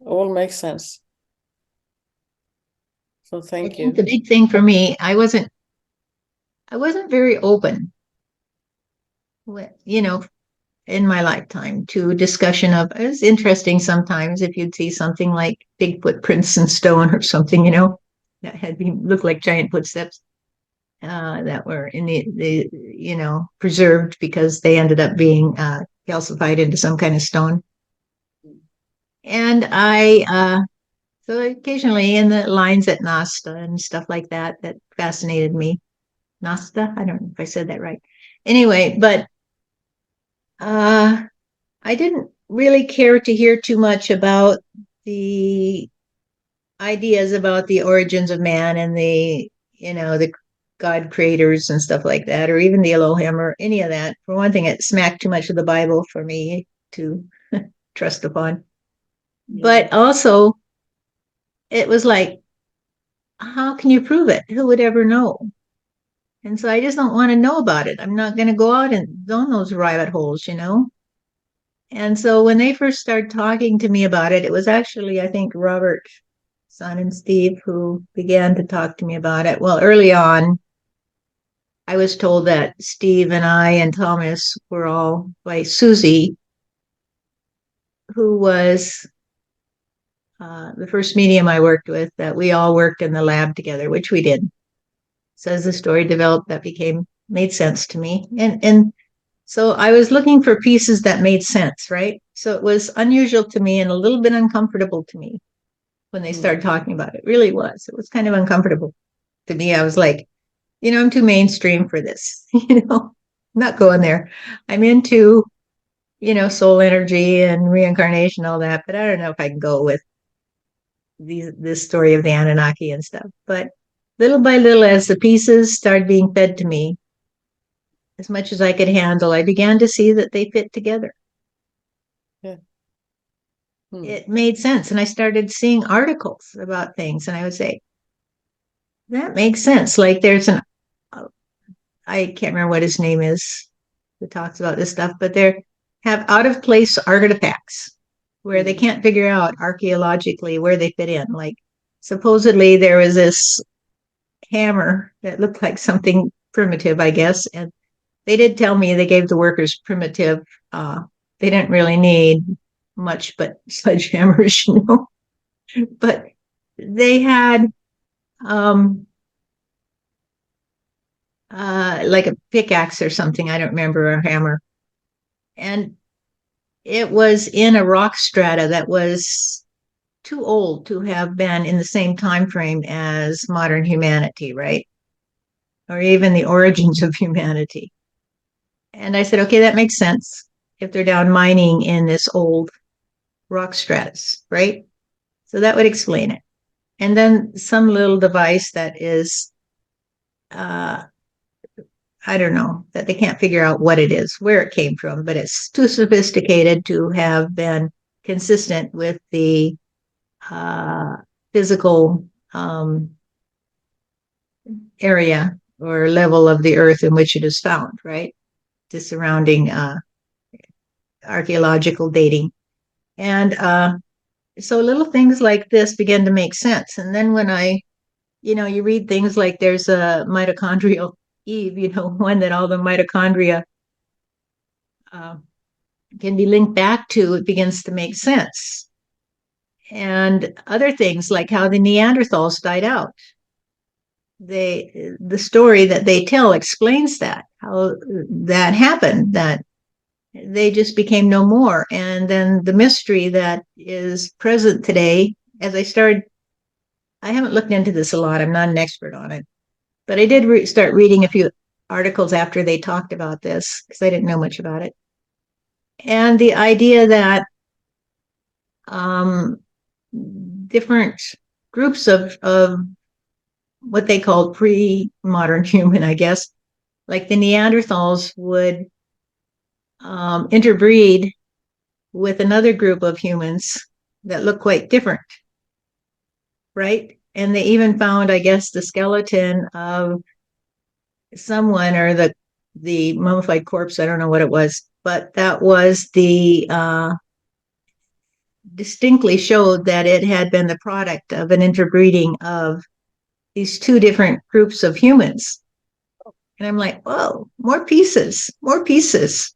All makes sense. So thank you. The big thing for me, I wasn't very open, you know, in my lifetime to discussion of. It was interesting sometimes if you'd see something like big footprints in stone or something, you know, that had been looked like giant footsteps that were in the you know preserved because they ended up being calcified into some kind of stone. And so occasionally in the lines at Nasta and stuff like that, that fascinated me. Nasta? I don't know if I said that right. Anyway, but I didn't really care to hear too much about the ideas about the origins of man and the, you know, the God creators and stuff like that, or even the Elohim or any of that. For one thing, it smacked too much of the Bible for me to trust upon. But also, it was like, how can you prove it? Who would ever know? And so I just don't want to know about it. I'm not going to go out and zone those rabbit holes, you know? And so when they first started talking to me about it, it was actually, I think, Robert, son, and Steve who began to talk to me about it. Well, early on, I was told that Steve and I and Thomas were all by Susie who was the first medium I worked with, that we all worked in the lab together, which we did. So as the story developed, that made sense to me. And so I was looking for pieces that made sense, right? So it was unusual to me and a little bit uncomfortable to me when they started talking about it. It really was. It was kind of uncomfortable to me. I was like, I'm too mainstream for this. I'm not going there. I'm into, soul energy and reincarnation, all that, but I don't know if I can go with this story of the Anunnaki and stuff. But little by little, as the pieces started being fed to me, as much as I could handle, I began to see that they fit together. Yeah. It made sense. And I started seeing articles about things, and I would say, that makes sense. Like there's I can't remember what his name is who talks about this stuff, but they have out of place artifacts where they can't figure out archaeologically where they fit in. Like supposedly there was this hammer that looked like something primitive, I guess. And they did tell me they gave the workers primitive. They didn't really need much but sledgehammers, But they had like a pickaxe or something. I don't remember, a hammer. And it was in a rock strata that was too old to have been in the same time frame as modern humanity, right? Or even the origins of humanity. And I said, okay, that makes sense if they're down mining in this old rock stratus, right? So that would explain it. And then some little device that is, I don't know, that they can't figure out what it is, where it came from, but it's too sophisticated to have been consistent with the physical area or level of the earth in which it is found, right? The surrounding archaeological dating. And so little things like this begin to make sense. And then when you read things like there's a mitochondrial Eve, one that all the mitochondria can be linked back to, it begins to make sense. And other things like how the Neanderthals died out. The story that they tell explains that, how that happened, that they just became no more. And then the mystery that is present today, as I haven't looked into this a lot, I'm not an expert on it, but I did start reading a few articles after they talked about this because I didn't know much about it. And the idea that different groups of what they called pre-modern human, I guess, like the Neanderthals would interbreed with another group of humans that look quite different, right? And they even found, I guess, the skeleton of someone or the mummified corpse. I don't know what it was, but that was distinctly showed that it had been the product of an interbreeding of these two different groups of humans. And I'm like, whoa, more pieces, more pieces.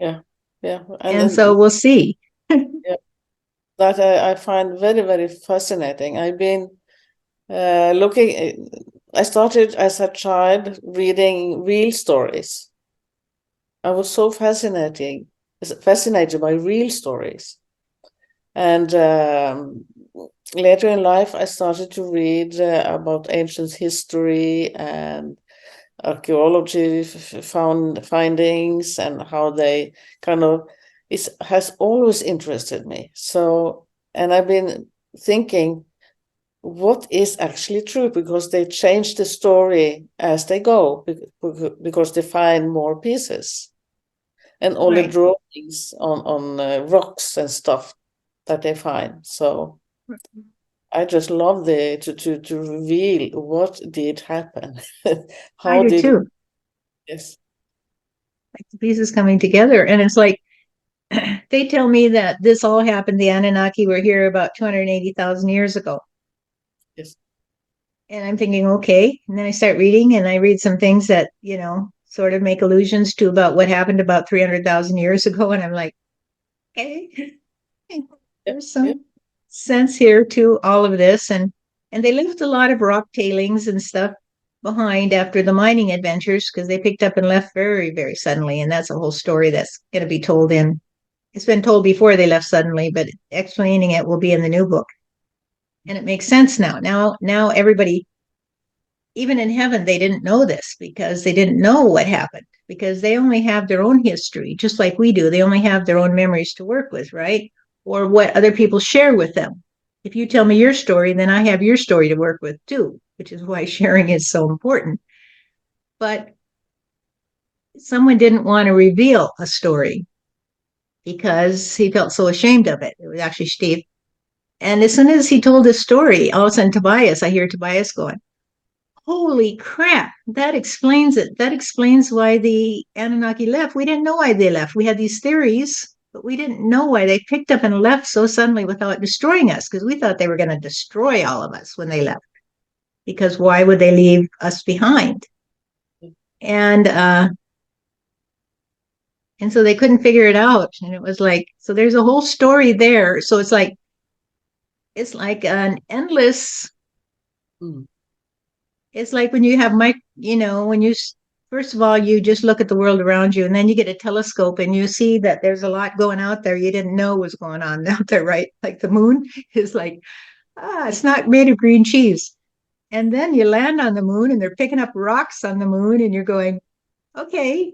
Yeah, yeah. And so we'll see. Yeah, that I find very, very fascinating. I've been looking, I started as a child reading real stories. I was so fascinated by real stories. And later in life, I started to read about ancient history and archaeology findings and how they it has always interested me. So, and I've been thinking, what is actually true? Because they change the story as they go, because they find more pieces. And all the drawings on rocks and stuff that they find. So I just love to reveal what did happen. I do too. Yes. Like the pieces coming together. And it's like, they tell me that this all happened, the Anunnaki were here about 280,000 years ago. Yes. And I'm thinking, okay. And then I start reading and I read some things that, sort of make allusions to about what happened about 300,000 years ago. And I'm like, okay. Yeah, There's yeah. some sense here to all of this, and they left a lot of rock tailings and stuff behind after the mining adventures because they picked up and left very, very suddenly, and that's a whole story that's going to be told in. It's been told before they left suddenly, but explaining it will be in the new book, and it makes sense now. Now everybody, even in heaven, they didn't know this because they didn't know what happened because they only have their own history, just like we do. They only have their own memories to work with, right? Or what other people share with them. If you tell me your story, then I have your story to work with too, which is why sharing is so important. But someone didn't want to reveal a story because he felt so ashamed of it. It was actually Steve. And as soon as he told this story, all of a sudden I hear Tobias going, holy crap, that explains it. That explains why the Anunnaki left. We didn't know why they left. We had these theories, but we didn't know why they picked up and left so suddenly without destroying us because we thought they were going to destroy all of us when they left. Because why would they leave us behind? And and so they couldn't figure it out. And it was like, so there's a whole story there. So it's like an endless. Mm. It's like when you have when you first of all you just look at the world around you, and then you get a telescope and you see that there's a lot going out there you didn't know was going on out there, right? Like the moon is like, it's not made of green cheese. And then you land on the moon and they're picking up rocks on the moon, and you're going, okay,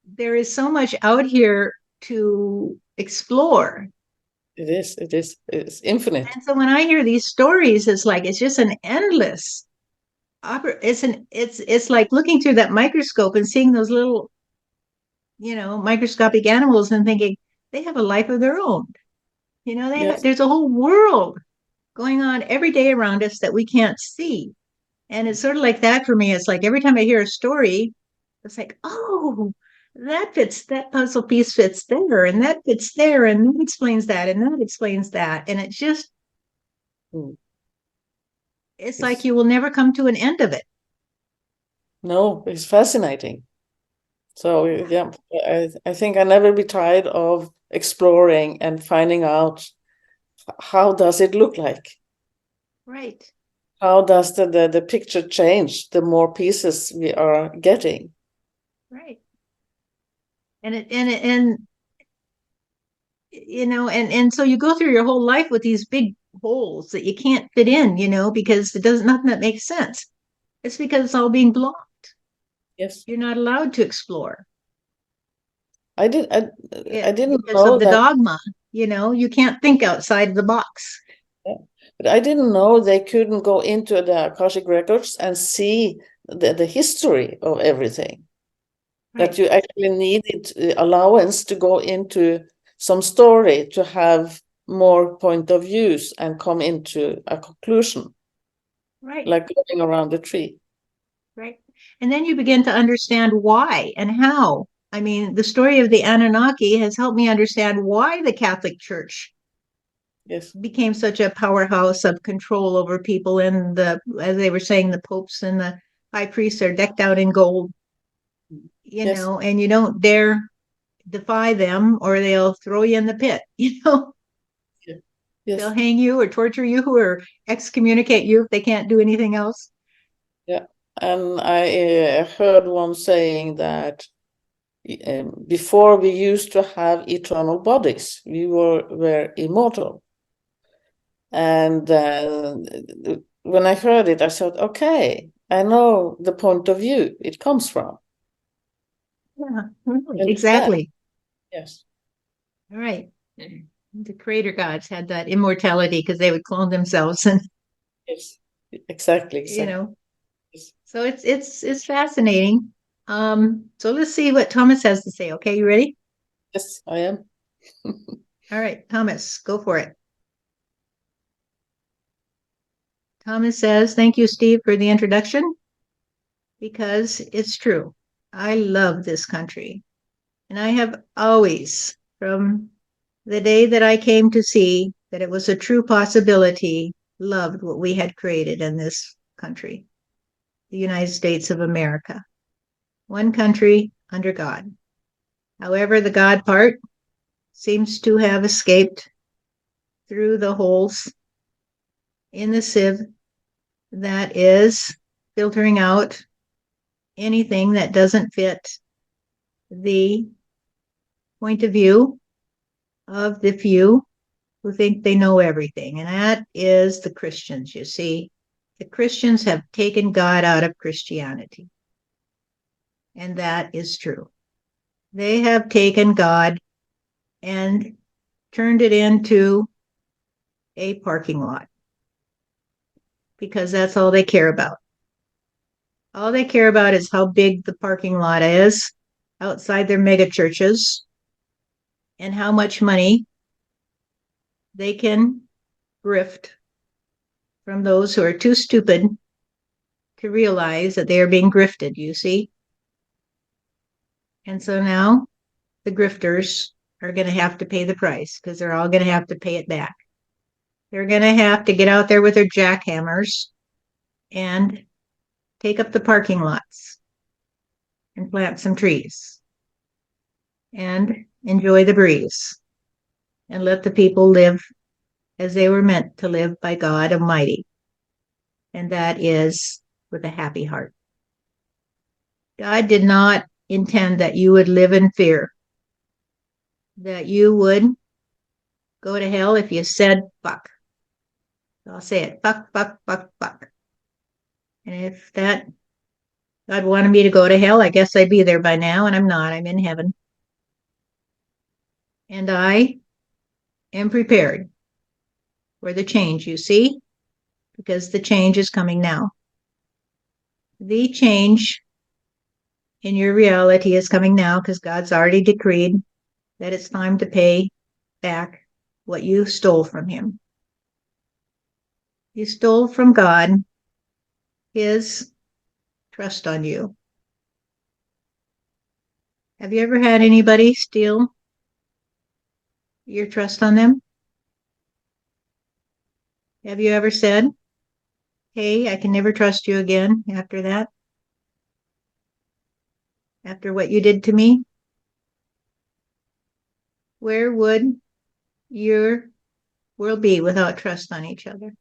there is so much out here to explore. It is. It is. It's infinite. And so when I hear these stories, it's just an endless it's like looking through that microscope and seeing those little microscopic animals and thinking they have a life of their own. Yes. There's a whole world going on every day around us that we can't see. And it's sort of like that for me. It's like every time I hear a story, it's like, oh, that puzzle piece fits there, and that fits there, and that explains that, and that explains that. And Mm. it's like It's you will never come to an end of it. no. It's fascinating. So yeah, I think I never be tired of exploring and finding out how does it look like? Right. How does the picture change the more pieces we are getting? Right. And and so you go through your whole life with these big holes that you can't fit in, because it does nothing that makes sense. It's because it's all being blocked. Yes, You're not allowed to explore I did. I it didn't because know of the that. dogma. You can't think outside the box. But I didn't know they couldn't go into the Akashic records and see the history of everything. That Right. you actually needed allowance to go into some story to have more point of views and come into a conclusion, Right. like going around the tree. Right. And then you begin to understand why and how. I mean, the story of the Anunnaki has helped me understand why the Catholic Church Yes, became such a powerhouse of control over people, and as they were saying, the popes and the high priests are decked out in gold, yes, and you don't dare defy them or they'll throw you in the pit. yeah. They'll Yes, hang you or torture you or excommunicate you if they can't do anything else. yeah. And I heard one saying that before we used to have eternal bodies, we were immortal. And when I heard it, I thought, okay, I know the point of view it comes from. Yeah, really, Understand? exactly. Yes, All right. The creator gods had that immortality because they would clone themselves, and yes, exactly, you exactly. know Yes, so it's fascinating. So let's see what Thomas has to say. Okay, you ready? yes, I am. All right, Thomas, go for it. Thomas says, thank you, Steve, for the introduction, because it's true. I love this country. And I have always, from the day that I came to see that it was a true possibility, loved what we had created in this country, the United States of America. One country under God. However, the God part seems to have escaped through the holes in the sieve that is filtering out anything that doesn't fit the point of view of the few who think they know everything. And that is the Christians, you see. The Christians have taken God out of Christianity. And that is true. They have taken God and turned it into a parking lot because that's all they care about. All they care about is how big the parking lot is outside their mega churches and how much money they can grift from those who are too stupid to realize that they are being grifted, you see. And so now the grifters are going to have to pay the price because they're all going to have to pay it back. They're going to have to get out there with their jackhammers and take up the parking lots and plant some trees and enjoy the breeze and let the people live as they were meant to live by God Almighty. And that is with a happy heart. God did not intend that you would live in fear, that you would go to hell if you said fuck. I'll say it, fuck, fuck, fuck, fuck. And if that God wanted me to go to hell, I guess I'd be there by now, and I'm not. I'm in heaven. And I am prepared for the change, you see, because the change is coming now. The change in your reality is coming now because God's already decreed that it's time to pay back what you stole from him. You stole from God his trust on you. Have you ever had anybody steal your trust on them? Have you ever said, hey, I can never trust you again after that? After what you did to me? Where would your world be without trust on each other?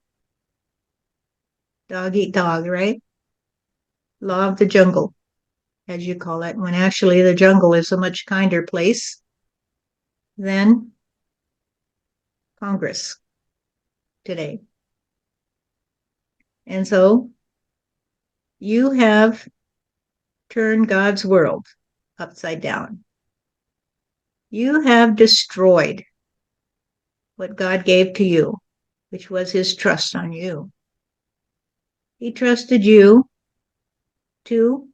Dog eat dog, right? Law of the jungle, as you call it, when actually the jungle is a much kinder place than Congress today. And so you have turned God's world upside down. You have destroyed what God gave to you, which was his trust on you. He trusted you to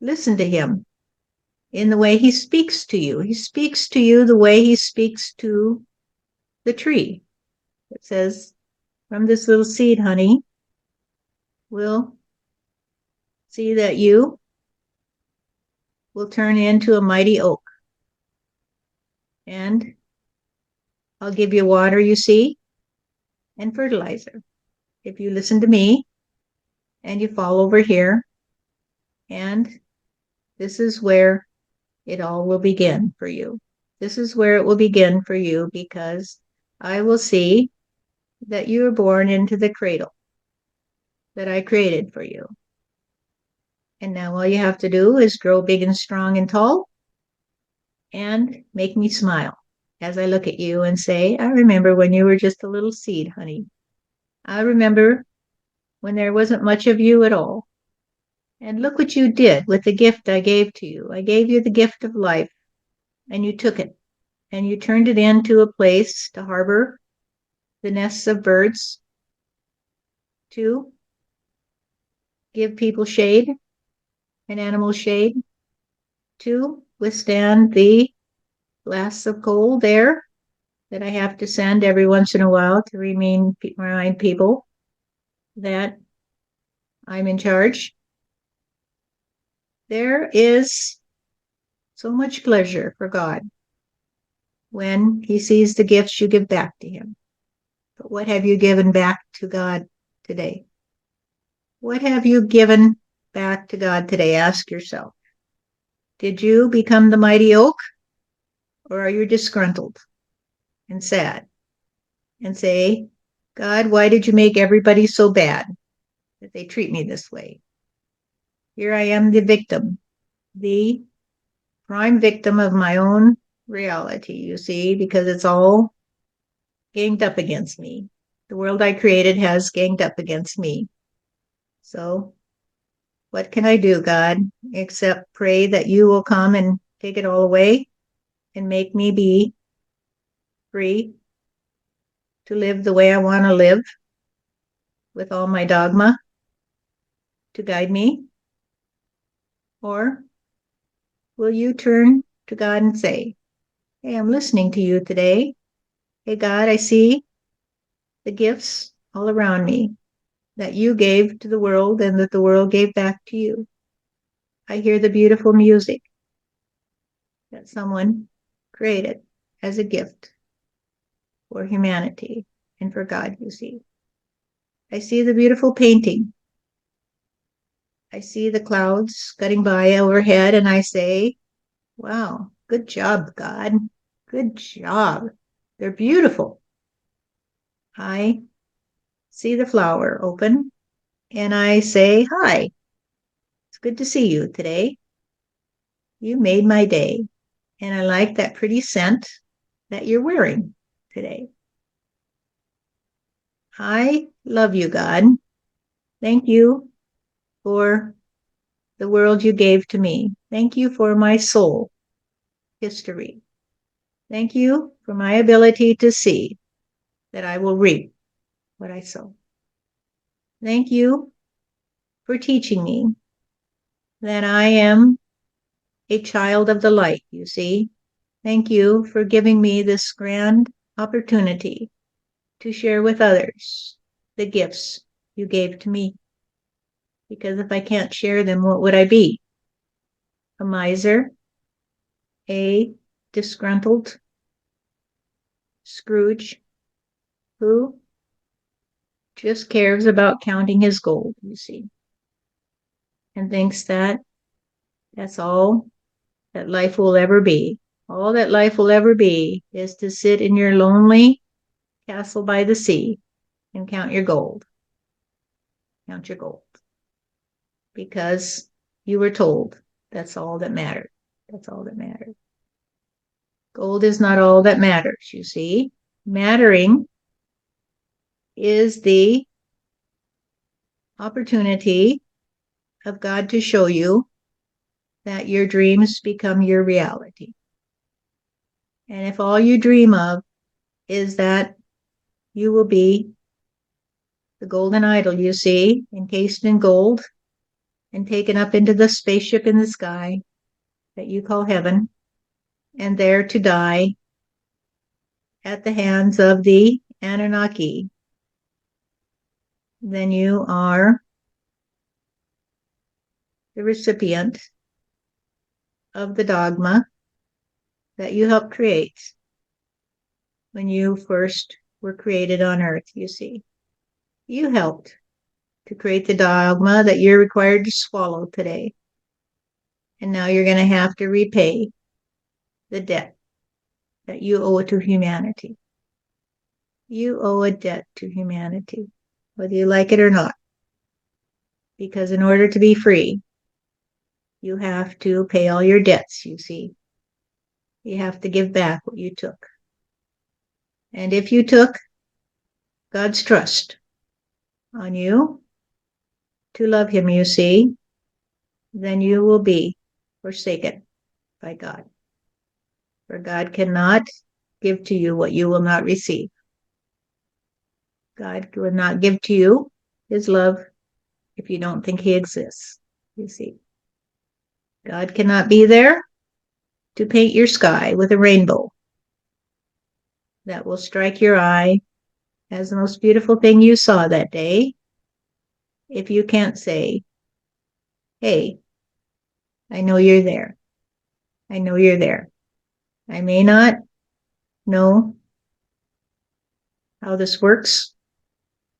listen to him in the way he speaks to you. He speaks to you the way he speaks to the tree. It says, from this little seed, honey, we'll see that you will turn into a mighty oak. And I'll give you water, you see, and fertilizer. If you listen to me and you fall over here, and this is where it all will begin for you. This is where it will begin for you because I will see that you are born into the cradle that I created for you. And now all you have to do is grow big and strong and tall and make me smile as I look at you and say, I remember when you were just a little seed, honey. I remember when there wasn't much of you at all. And look what you did with the gift I gave to you. I gave you the gift of life, and you took it, and you turned it into a place to harbor the nests of birds, to give people shade and animals shade, to withstand the blasts of cold air that I have to send every once in a while to remind people that I'm in charge. There is so much pleasure for God when he sees the gifts you give back to him. But what have you given back to God today? What have you given back to God today? Ask yourself. Did you become the mighty oak, or are you disgruntled and sad and say, God, why did you make everybody so bad that they treat me this way? Here I am, the victim, the prime victim of my own reality, you see, because it's all ganged up against me. The world I created has ganged up against me. So, what can I do, God, except pray that you will come and take it all away and make me be free to live the way I want to live with all my dogma to guide me? Or will you turn to God and say, hey, I'm listening to you today. Hey, God, I see the gifts all around me that you gave to the world and that the world gave back to you. I hear the beautiful music that someone created as a gift for humanity and for God, you see. I see the beautiful painting. I see the clouds scudding by overhead, and I say, wow, good job, God. Good job. They're beautiful. I see the flower open, and I say, hi, it's good to see you today. You made my day, and I like that pretty scent that you're wearing today. I love you, God. Thank you for the world you gave to me. Thank you for my soul history. Thank you for my ability to see that I will reap what I sow. Thank you for teaching me that I am a child of the light, you see. Thank you for giving me this grand opportunity to share with others the gifts you gave to me. Because if I can't share them, what would I be? A miser? A disgruntled Scrooge who just cares about counting his gold, you see, and thinks that that's all that life will ever be. All that life will ever be is to sit in your lonely castle by the sea and count your gold. Count your gold. Because you were told that's all that mattered. That's all that mattered. Gold is not all that matters, you see. Mattering is the opportunity of God to show you that your dreams become your reality. And if all you dream of is that you will be the golden idol you see, encased in gold and taken up into the spaceship in the sky that you call heaven, and there to die at the hands of the Anunnaki, then you are the recipient of the dogma that you helped create when you first were created on earth, you see. You helped to create the dogma that you're required to swallow today. And now you're going to have to repay the debt that you owe to humanity. You owe a debt to humanity, whether you like it or not. Because in order to be free, you have to pay all your debts, you see. You have to give back what you took. And if you took God's trust on you to love him, you see, then you will be forsaken by God. For God cannot give to you what you will not receive. God will not give to you his love if you don't think he exists, you see. God cannot be there to paint your sky with a rainbow that will strike your eye as the most beautiful thing you saw that day if you can't say, hey, I know you're there. I know you're there. I may not know how this works,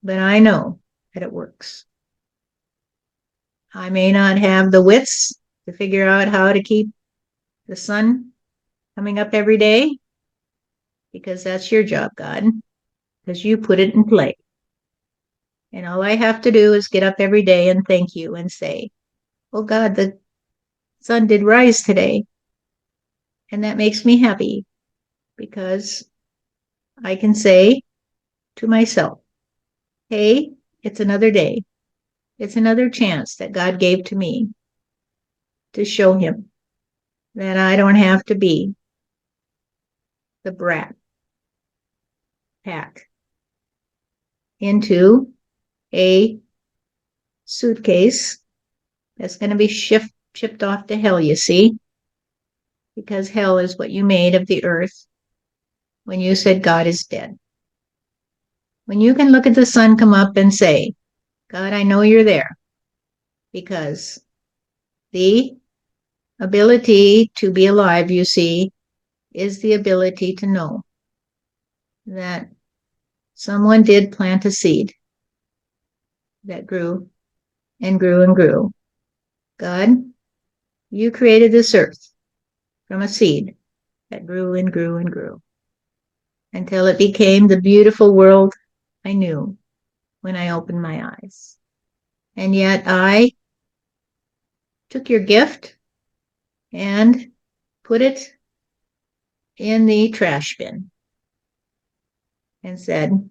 but I know that it works. I may not have the wits to figure out how to keep the sun coming up every day, because that's your job, God. because you put it in play. And all I have to do is get up every day and thank you and say, oh God, the sun did rise today. And that makes me happy because I can say to myself, hey, it's another day. It's another chance that God gave to me to show him that I don't have to be the brat packed into a suitcase that's going to be shipped off to hell, you see, because hell is what you made of the earth when you said God is dead. When you can look at the sun come up and say, God, I know you're there, because the ability to be alive, you see, is the ability to know that someone did plant a seed that grew and grew and grew. God, you created this earth from a seed that grew and grew and grew until it became the beautiful world I knew when I opened my eyes. And yet I took your gift and put it in the trash bin and said,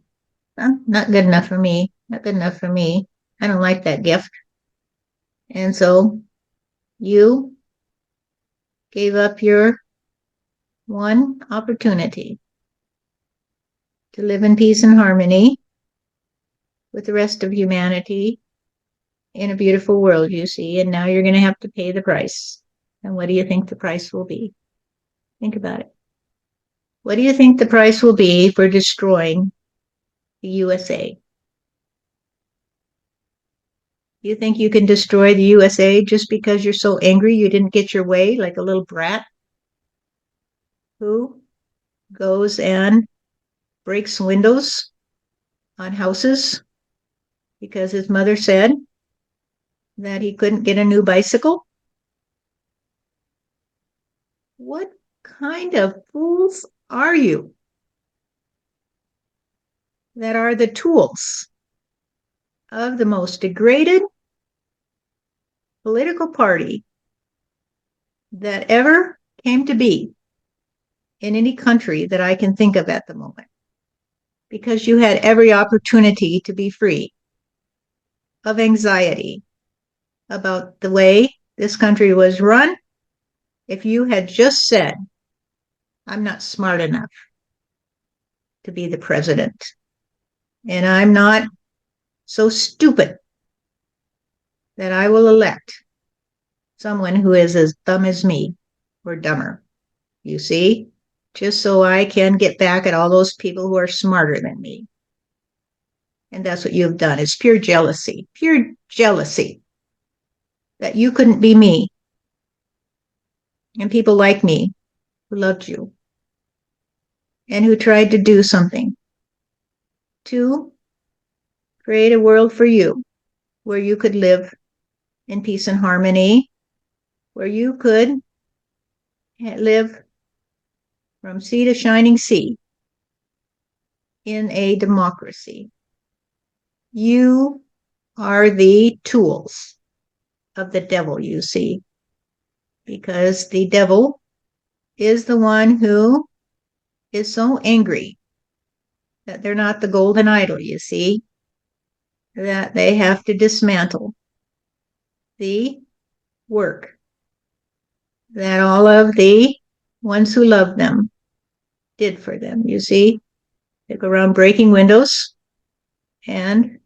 oh, not good enough for me, not good enough for me. I don't like that gift. And so you gave up your one opportunity to live in peace and harmony with the rest of humanity in a beautiful world, you see, and now you're going to have to pay the price. And what do you think the price will be? Think about it. What do you think the price will be for destroying the USA? You think you can destroy the USA just because you're so angry you didn't get your way, like a little brat who goes and breaks windows on houses because his mother said that he couldn't get a new bicycle? What kind of fools are you that are the tools of the most degraded political party that ever came to be in any country that I can think of at the moment? Because you had every opportunity to be free of anxiety about the way this country was run. If you had just said, I'm not smart enough to be the president, and I'm not so stupid that I will elect someone who is as dumb as me or dumber, you see, just so I can get back at all those people who are smarter than me. And that's what you've done. It's pure jealousy that you couldn't be me and people like me who loved you and who tried to do something to create a world for you where you could live in peace and harmony, where you could live from sea to shining sea in a democracy. You are the tools of the devil, you see, because the devil is the one who is so angry that they're not the golden idol, you see, that they have to dismantle the work that all of the ones who love them did for them, you see. They go around breaking windows and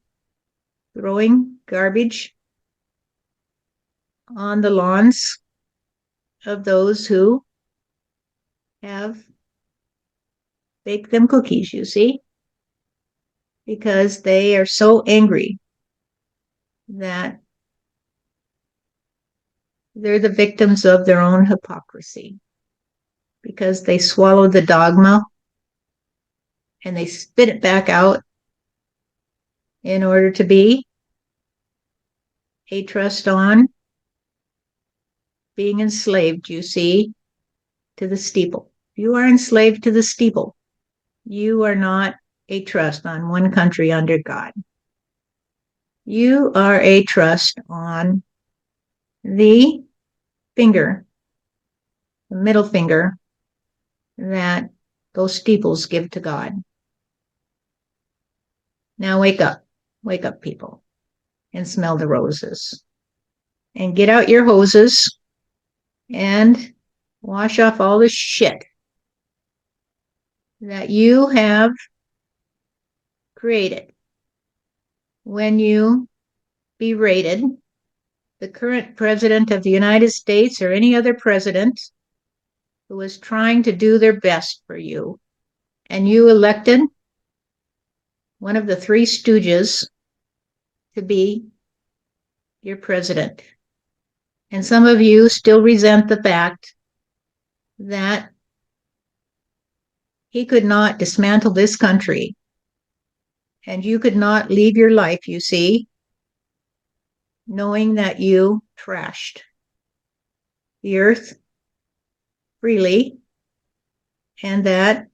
throwing garbage on the lawns of those who have baked them cookies, you see, because they are so angry that they're the victims of their own hypocrisy, because they swallow the dogma and they spit it back out in order to be a trust on being enslaved, you see, to the steeple. You are enslaved to the steeple. You are not a trust on one country under God. You are a trust on the finger, the middle finger that those steeples give to God. Now wake up, people, and smell the roses. And get out your hoses and wash off all the shit that you have created when you berated the current president of the United States or any other president who was trying to do their best for you. And you elected one of the three stooges to be your president. And some of you still resent the fact that he could not dismantle this country and you could not leave your life, you see, knowing that you trashed the earth freely and that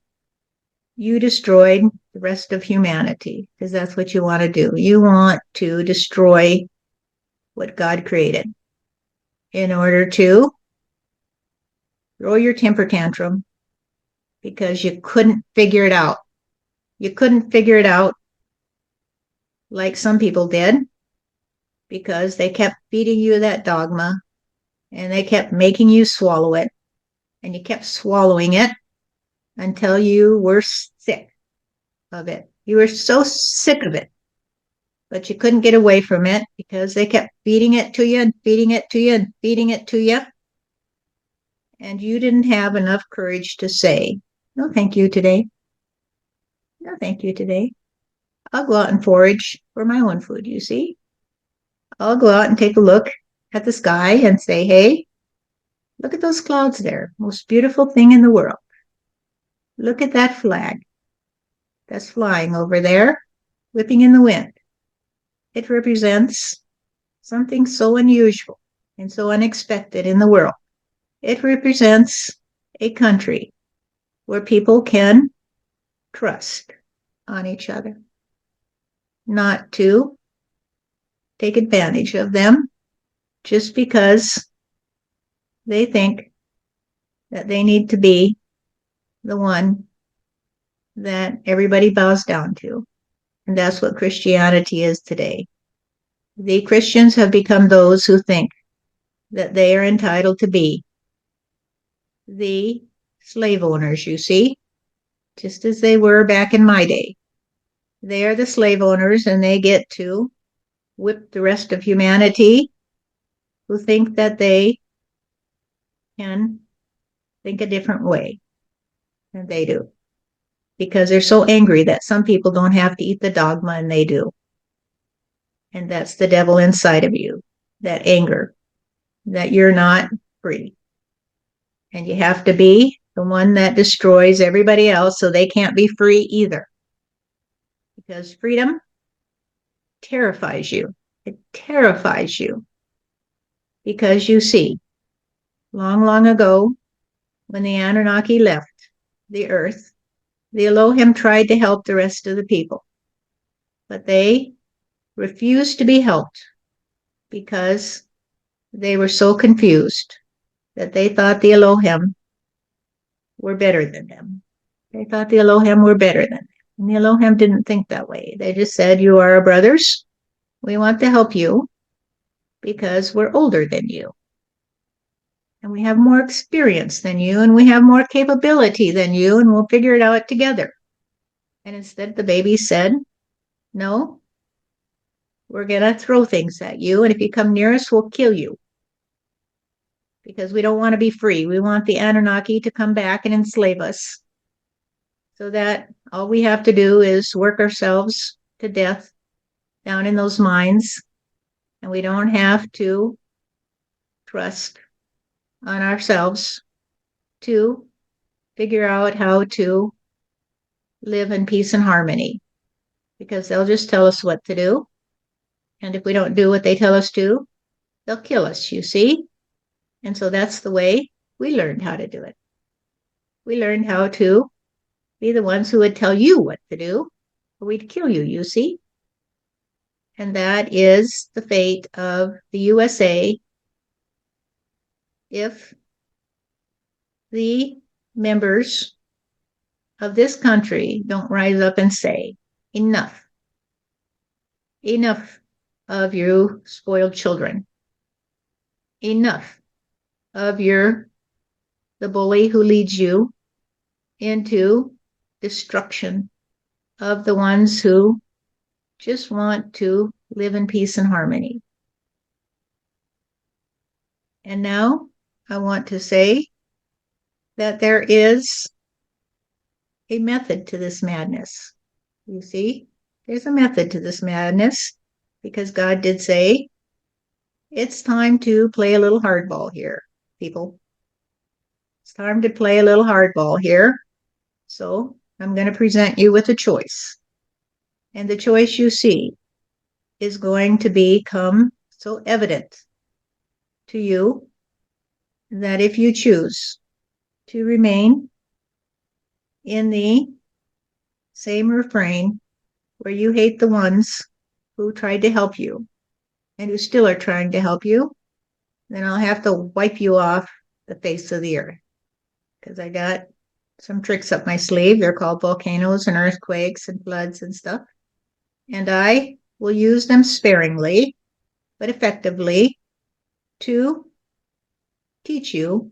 you destroyed the rest of humanity, because that's what you want to do. You want to destroy what God created in order to throw your temper tantrum because you couldn't figure it out. You couldn't figure it out like some people did because they kept feeding you that dogma and they kept making you swallow it, and you kept swallowing it until you were sick of it. You were so sick of it, but you couldn't get away from it because they kept feeding it to you and feeding it to you and feeding it to you. And you didn't have enough courage to say, no, thank you today. No, thank you today. I'll go out and forage for my own food, you see. I'll go out and take a look at the sky and say, hey, look at those clouds there. Most beautiful thing in the world. Look at that flag that's flying over there, whipping in the wind. It represents something so unusual and so unexpected in the world. It represents a country where people can trust on each other, not to take advantage of them just because they think that they need to be the one that everybody bows down to. And that's what Christianity is today. The Christians have become those who think that they are entitled to be the slave owners, you see, just as they were back in my day. They are the slave owners and they get to whip the rest of humanity who think that they can think a different way than they do. Because they're so angry that some people don't have to eat the dogma and they do. And that's the devil inside of you, that anger, that you're not free. And you have to be the one that destroys everybody else so they can't be free either. Because freedom terrifies you. It terrifies you. Because you see, long, long ago, when the Anunnaki left the earth, the Elohim tried to help the rest of the people. But they refused to be helped because they were so confused that they thought the Elohim were better than them. They thought the Elohim were better than them. And the Elohim didn't think that way. They just said, you are our brothers. We want to help you because we're older than you. And we have more experience than you, and we have more capability than you, and we'll figure it out together. And instead, the baby said, no, we're going to throw things at you, and if you come near us, we'll kill you. Because we don't want to be free. We want the Anunnaki to come back and enslave us. So that all we have to do is work ourselves to death down in those mines, and we don't have to trust on ourselves to figure out how to live in peace and harmony, because they'll just tell us what to do. And if we don't do what they tell us to, they'll kill us, you see. And so that's the way we learned how to do it. We learned how to be the ones who would tell you what to do we'd kill you, you see. And that is the fate of the USA if the members of this country don't rise up and say, enough, enough of you spoiled children, enough of the bully who leads you into destruction of the ones who just want to live in peace and harmony. And now I want to say that there is a method to this madness. You see, there's a method to this madness because God did say, it's time to play a little hardball here, people. It's time to play a little hardball here. So I'm going to present you with a choice. And the choice you see is going to become so evident to you that if you choose to remain in the same refrain where you hate the ones who tried to help you and who still are trying to help you, then I'll have to wipe you off the face of the earth because I got some tricks up my sleeve. They're called volcanoes and earthquakes and floods and stuff. And I will use them sparingly, but effectively to teach you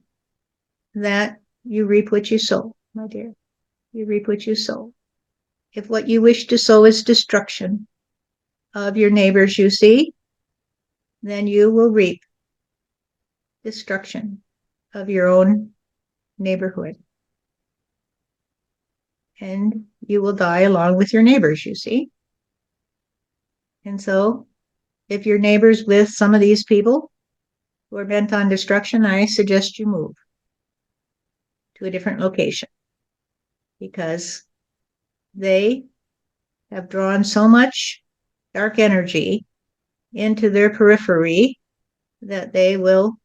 that you reap what you sow, my dear. You reap what you sow. If what you wish to sow is destruction of your neighbors, you see, then you will reap destruction of your own neighborhood. And you will die along with your neighbors, you see. And so, if your neighbor's with some of these people who are bent on destruction, I suggest you move to a different location because they have drawn so much dark energy into their periphery that they will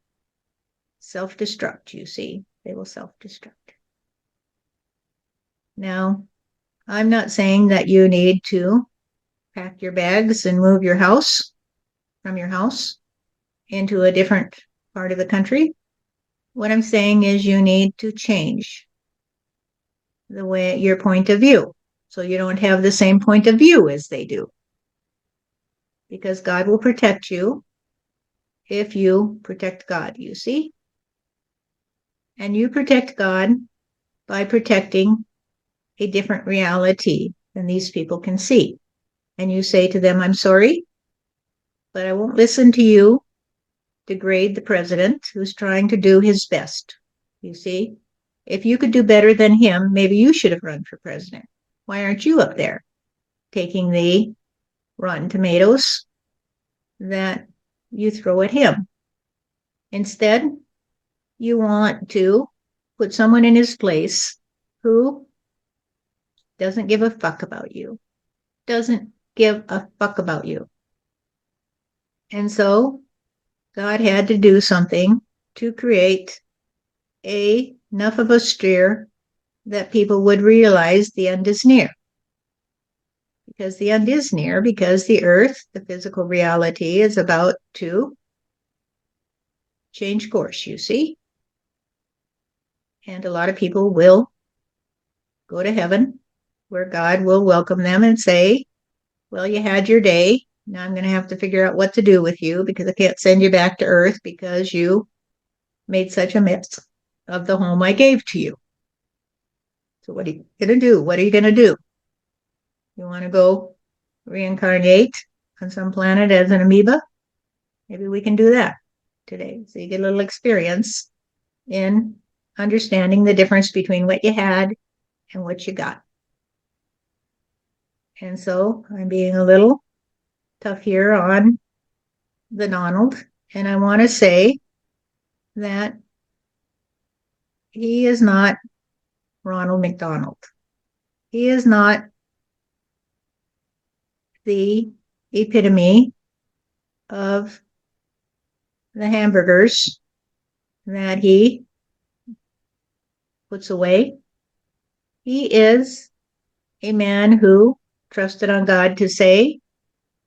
self-destruct, you see. They will self-destruct. Now, I'm not saying that you need to pack your bags and move your house from your house into a different part of the country. What I'm saying is you need to change the way your point of view so you don't have the same point of view as they do. Because God will protect you if you protect God, you see? And you protect God by protecting a different reality than these people can see. And you say to them, I'm sorry, but I won't listen to you degrade the president who's trying to do his best. You see, if you could do better than him, maybe you should have run for president. Why aren't you up there taking the rotten tomatoes that you throw at him? Instead, you want to put someone in his place who doesn't give a fuck about you, doesn't give a fuck about you. And so God had to do something to create enough of a stir that people would realize the end is near. Because the end is near, because the earth, the physical reality, is about to change course, you see. And a lot of people will go to heaven, where God will welcome them and say, well, you had your day. Now I'm going to have to figure out what to do with you because I can't send you back to earth because you made such a mess of the home I gave to you. So what are you going to do? What are you going to do? You want to go reincarnate on some planet as an amoeba? Maybe we can do that today. So you get a little experience in understanding the difference between what you had and what you got. And so I'm being a little tough here on the Donald. And I want to say that he is not Ronald McDonald. He is not the epitome of the hamburgers that he puts away. He is a man who trusted on God to say,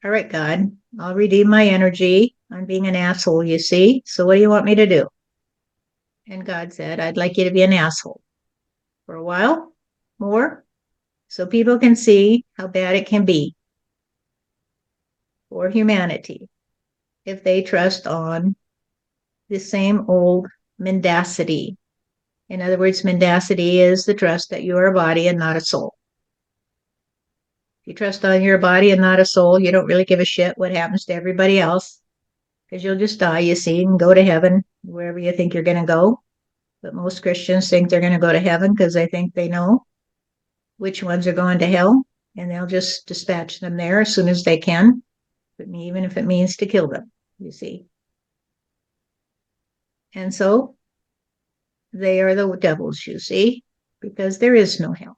all right, God, I'll redeem my energy on being an asshole, you see. So what do you want me to do? And God said, I'd like you to be an asshole for a while more so people can see how bad it can be for humanity if they trust on the same old mendacity. In other words, mendacity is the trust that you are a body and not a soul. If you trust on your body and not a soul, you don't really give a shit what happens to everybody else because you'll just die, you see, and go to heaven wherever you think you're going to go. But most Christians think they're going to go to heaven because they think they know which ones are going to hell, and they'll just dispatch them there as soon as they can, even if it means to kill them, you see. And so they are the devils, you see, because there is no hell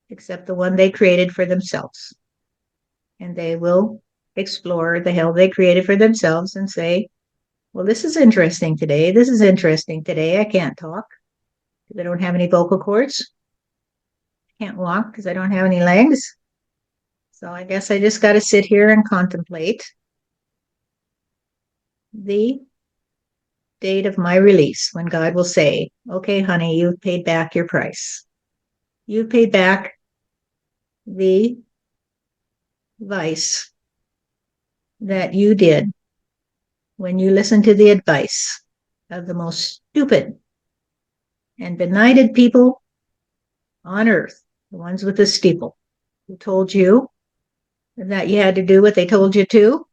except the one they created for themselves. And they will explore the hell they created for themselves and say, well, this is interesting today. This is interesting today. I can't talk because I don't have any vocal cords. I can't walk because I don't have any legs. So I guess I just got to sit here and contemplate the date of my release when God will say, okay, honey, you've paid back your price. You've paid back the vice that you did when you listened to the advice of the most stupid and benighted people on earth, the ones with the steeple, who told you that you had to do what they told you to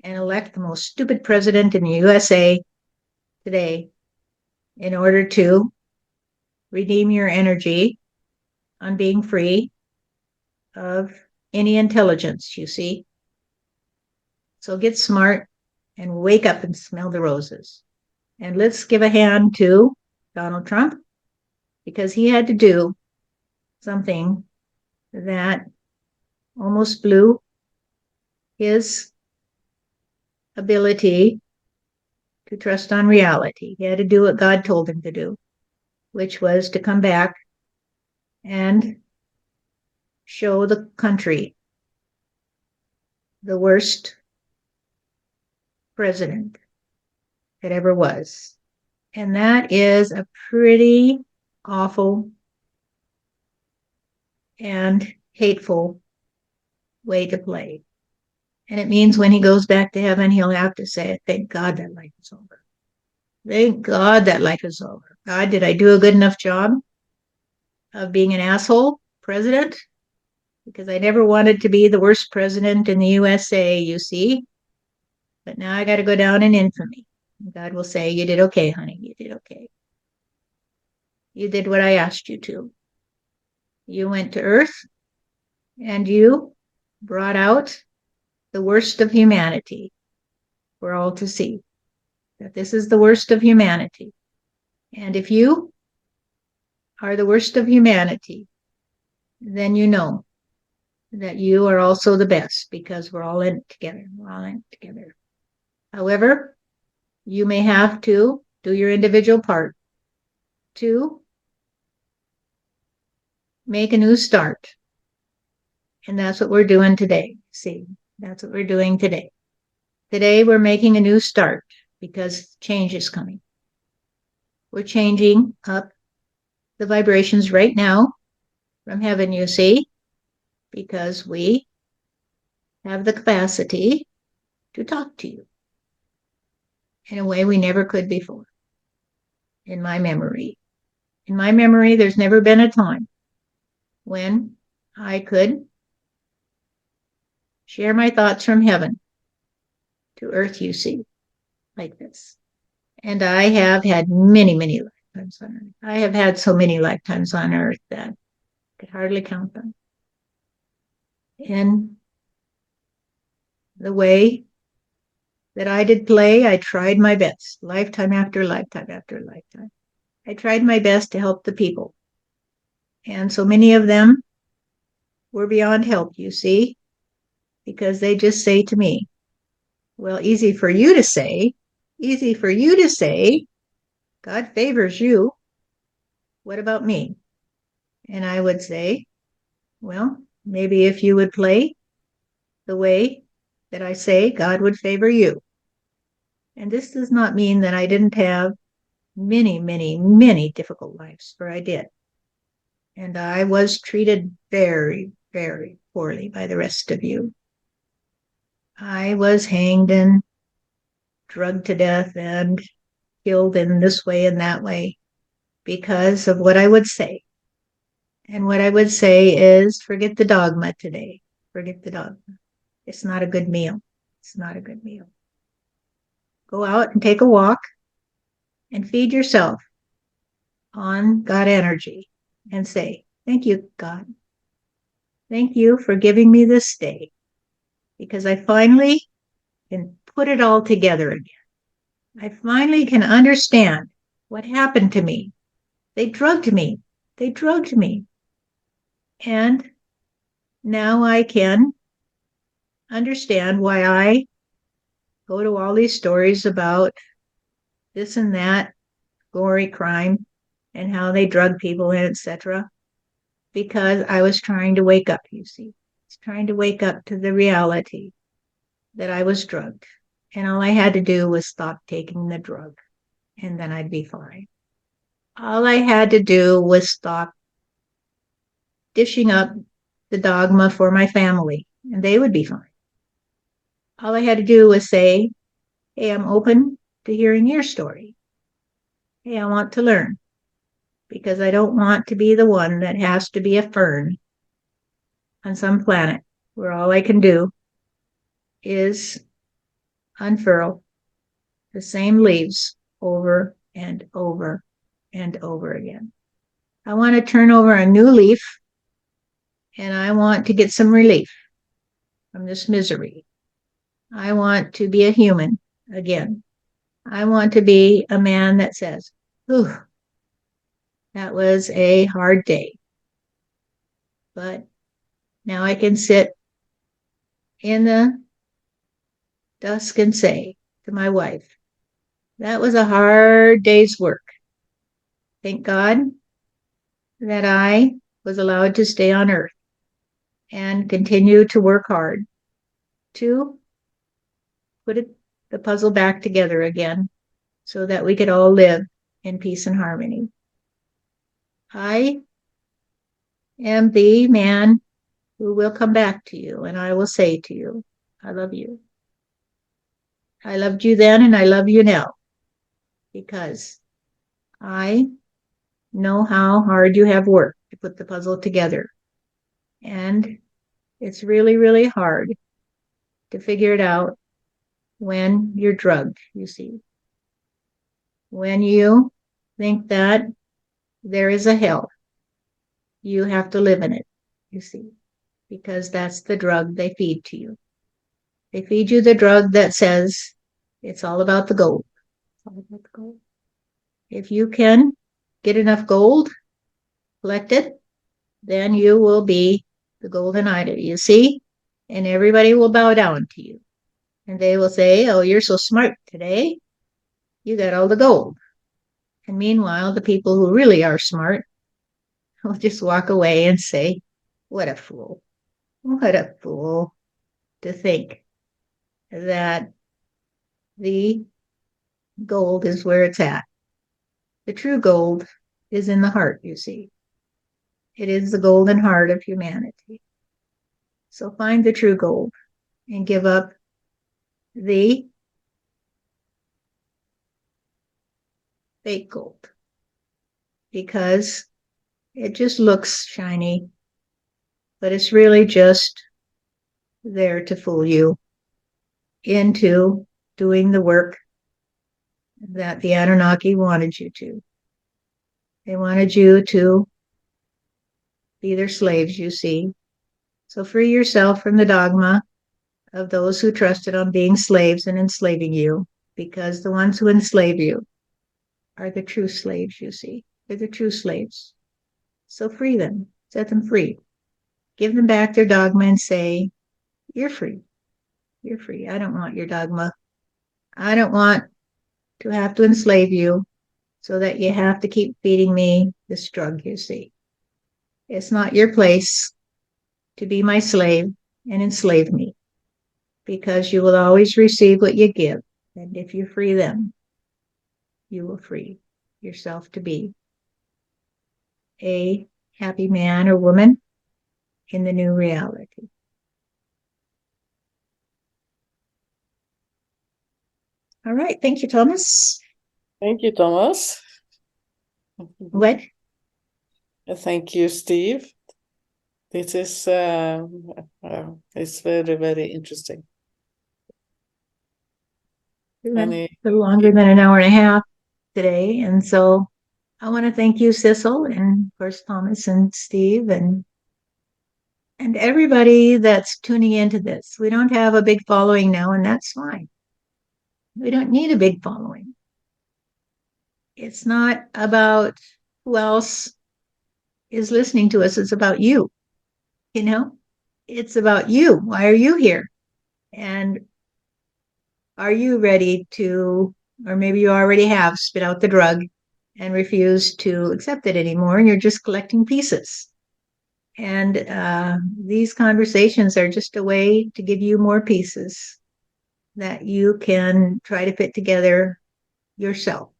and elect the most stupid president in the USA today in order to redeem your energy on being free of any intelligence, you see. So get smart and wake up and smell the roses. And let's give a hand to Donald Trump because he had to do something that almost blew his ability to trust on reality. He had to do what God told him to do, which was to come back and show the country the worst president that ever was. And that is a pretty awful and hateful way to play. And it means when he goes back to heaven, he'll have to say, thank God that life is over. Thank God that life is over. God, did I do a good enough job of being an asshole president? Because I never wanted to be the worst president in the USA, you see. But now I got to go down in infamy. God will say, you did okay, honey. You did okay. You did what I asked you to. You went to Earth and you brought out the worst of humanity for all to see. That this is the worst of humanity. And if you are the worst of humanity, then you know that you are also the best because we're all in it together. We're all in it together. However, you may have to do your individual part to make a new start. And that's what we're doing today. See, that's what we're doing today. Today, we're making a new start because change is coming. We're changing up the vibrations right now from heaven, you see, because we have the capacity to talk to you in a way we never could before. In my memory, there's never been a time when I could share my thoughts from heaven to earth, you see, like this. And I have had many, many lifetimes on earth. I have had so many lifetimes on earth that I could hardly count them. In the way that I did play, I tried my best, lifetime after lifetime after lifetime. I tried my best to help the people. And so many of them were beyond help, you see, because they just say to me, well, easy for you to say, God favors you. What about me? And I would say, well, maybe if you would play the way that I say, God would favor you. And this does not mean that I didn't have many, many, many difficult lives, for I did. And I was treated very, very poorly by the rest of you. I was hanged and drugged to death and killed in this way and that way because of what I would say. And what I would say is forget the dogma today. Forget the dogma. It's not a good meal. It's not a good meal. Go out and take a walk and feed yourself on God energy and say, thank you, God. Thank you for giving me this day because I finally can put it all together again. I finally can understand what happened to me. They drugged me. They drugged me. And now I can understand why I go to all these stories about this and that gory crime and how they drug people and etc. Because I was trying to wake up, you see. I was trying to wake up to the reality that I was drugged. And all I had to do was stop taking the drug, and then I'd be fine. All I had to do was stop dishing up the dogma for my family, and they would be fine. All I had to do was say, hey, I'm open to hearing your story. Hey, I want to learn because I don't want to be the one that has to be a fern on some planet where all I can do is unfurl the same leaves over and over and over again. I want to turn over a new leaf and I want to get some relief from this misery. I want to be a human again. I want to be a man that says, "Ooh, that was a hard day." But now I can sit in the dusk and say to my wife, that was a hard day's work. Thank God that I was allowed to stay on earth and continue to work hard to put the puzzle back together again so that we could all live in peace and harmony. I am the man who will come back to you and I will say to you, I love you. I loved you then and I love you now because I know how hard you have worked to put the puzzle together. And it's really, really hard to figure it out when you're drugged, you see. When you think that there is a hell, you have to live in it, you see, because that's the drug they feed to you. They feed you the drug that says it's all about the gold. It's all about the gold. If you can get enough gold collected, then you will be the golden idol, you see, and everybody will bow down to you. And they will say, oh, you're so smart today. You got all the gold. And meanwhile, the people who really are smart will just walk away and say, what a fool. What a fool to think that the gold is where it's at. The true gold is in the heart, you see. It is the golden heart of humanity. So find the true gold and give up the fake gold because it just looks shiny, but it's really just there to fool you into doing the work that the Anunnaki wanted you to. They wanted you to be their slaves, you see. So free yourself from the dogma of those who trusted on being slaves and enslaving you, because the ones who enslave you are the true slaves, you see. They're the true slaves. So free them, set them free. Give them back their dogma and say, you're free. You're free. I don't want your dogma. I don't want to have to enslave you so that you have to keep feeding me this drug, you see. It's not your place to be my slave and enslave me, because you will always receive what you give. And if you free them, you will free yourself to be a happy man or woman in the new reality. All right. Thank you, Thomas. Thank you, Thomas. What? Thank you, Steve. This is it's very, very interesting. We went a little longer than an hour and a half today. And so I want to thank you, Sissel, and of course, Thomas and Steve, and everybody that's tuning into this. We don't have a big following now, and that's fine. We don't need a big following. It's not about who else is listening to us. It's about you. You know, it's about you. Why are you here? And are you ready to, or maybe you already have, spit out the drug and refuse to accept it anymore, and you're just collecting pieces. And these conversations are just a way to give you more pieces that you can try to fit together yourself.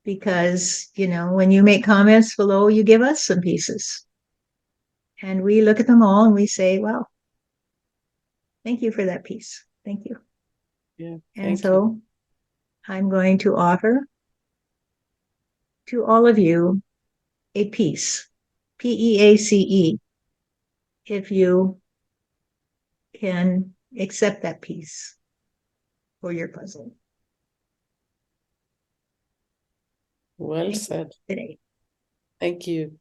Because, you know, when you make comments below, you give us some pieces. And we look at them all and we say, well, thank you for that piece. Thank you. Yeah, and so I'm going to offer to all of you a piece, PEACE, if you can accept that piece for your puzzle. Well Thank said. you today. Thank you.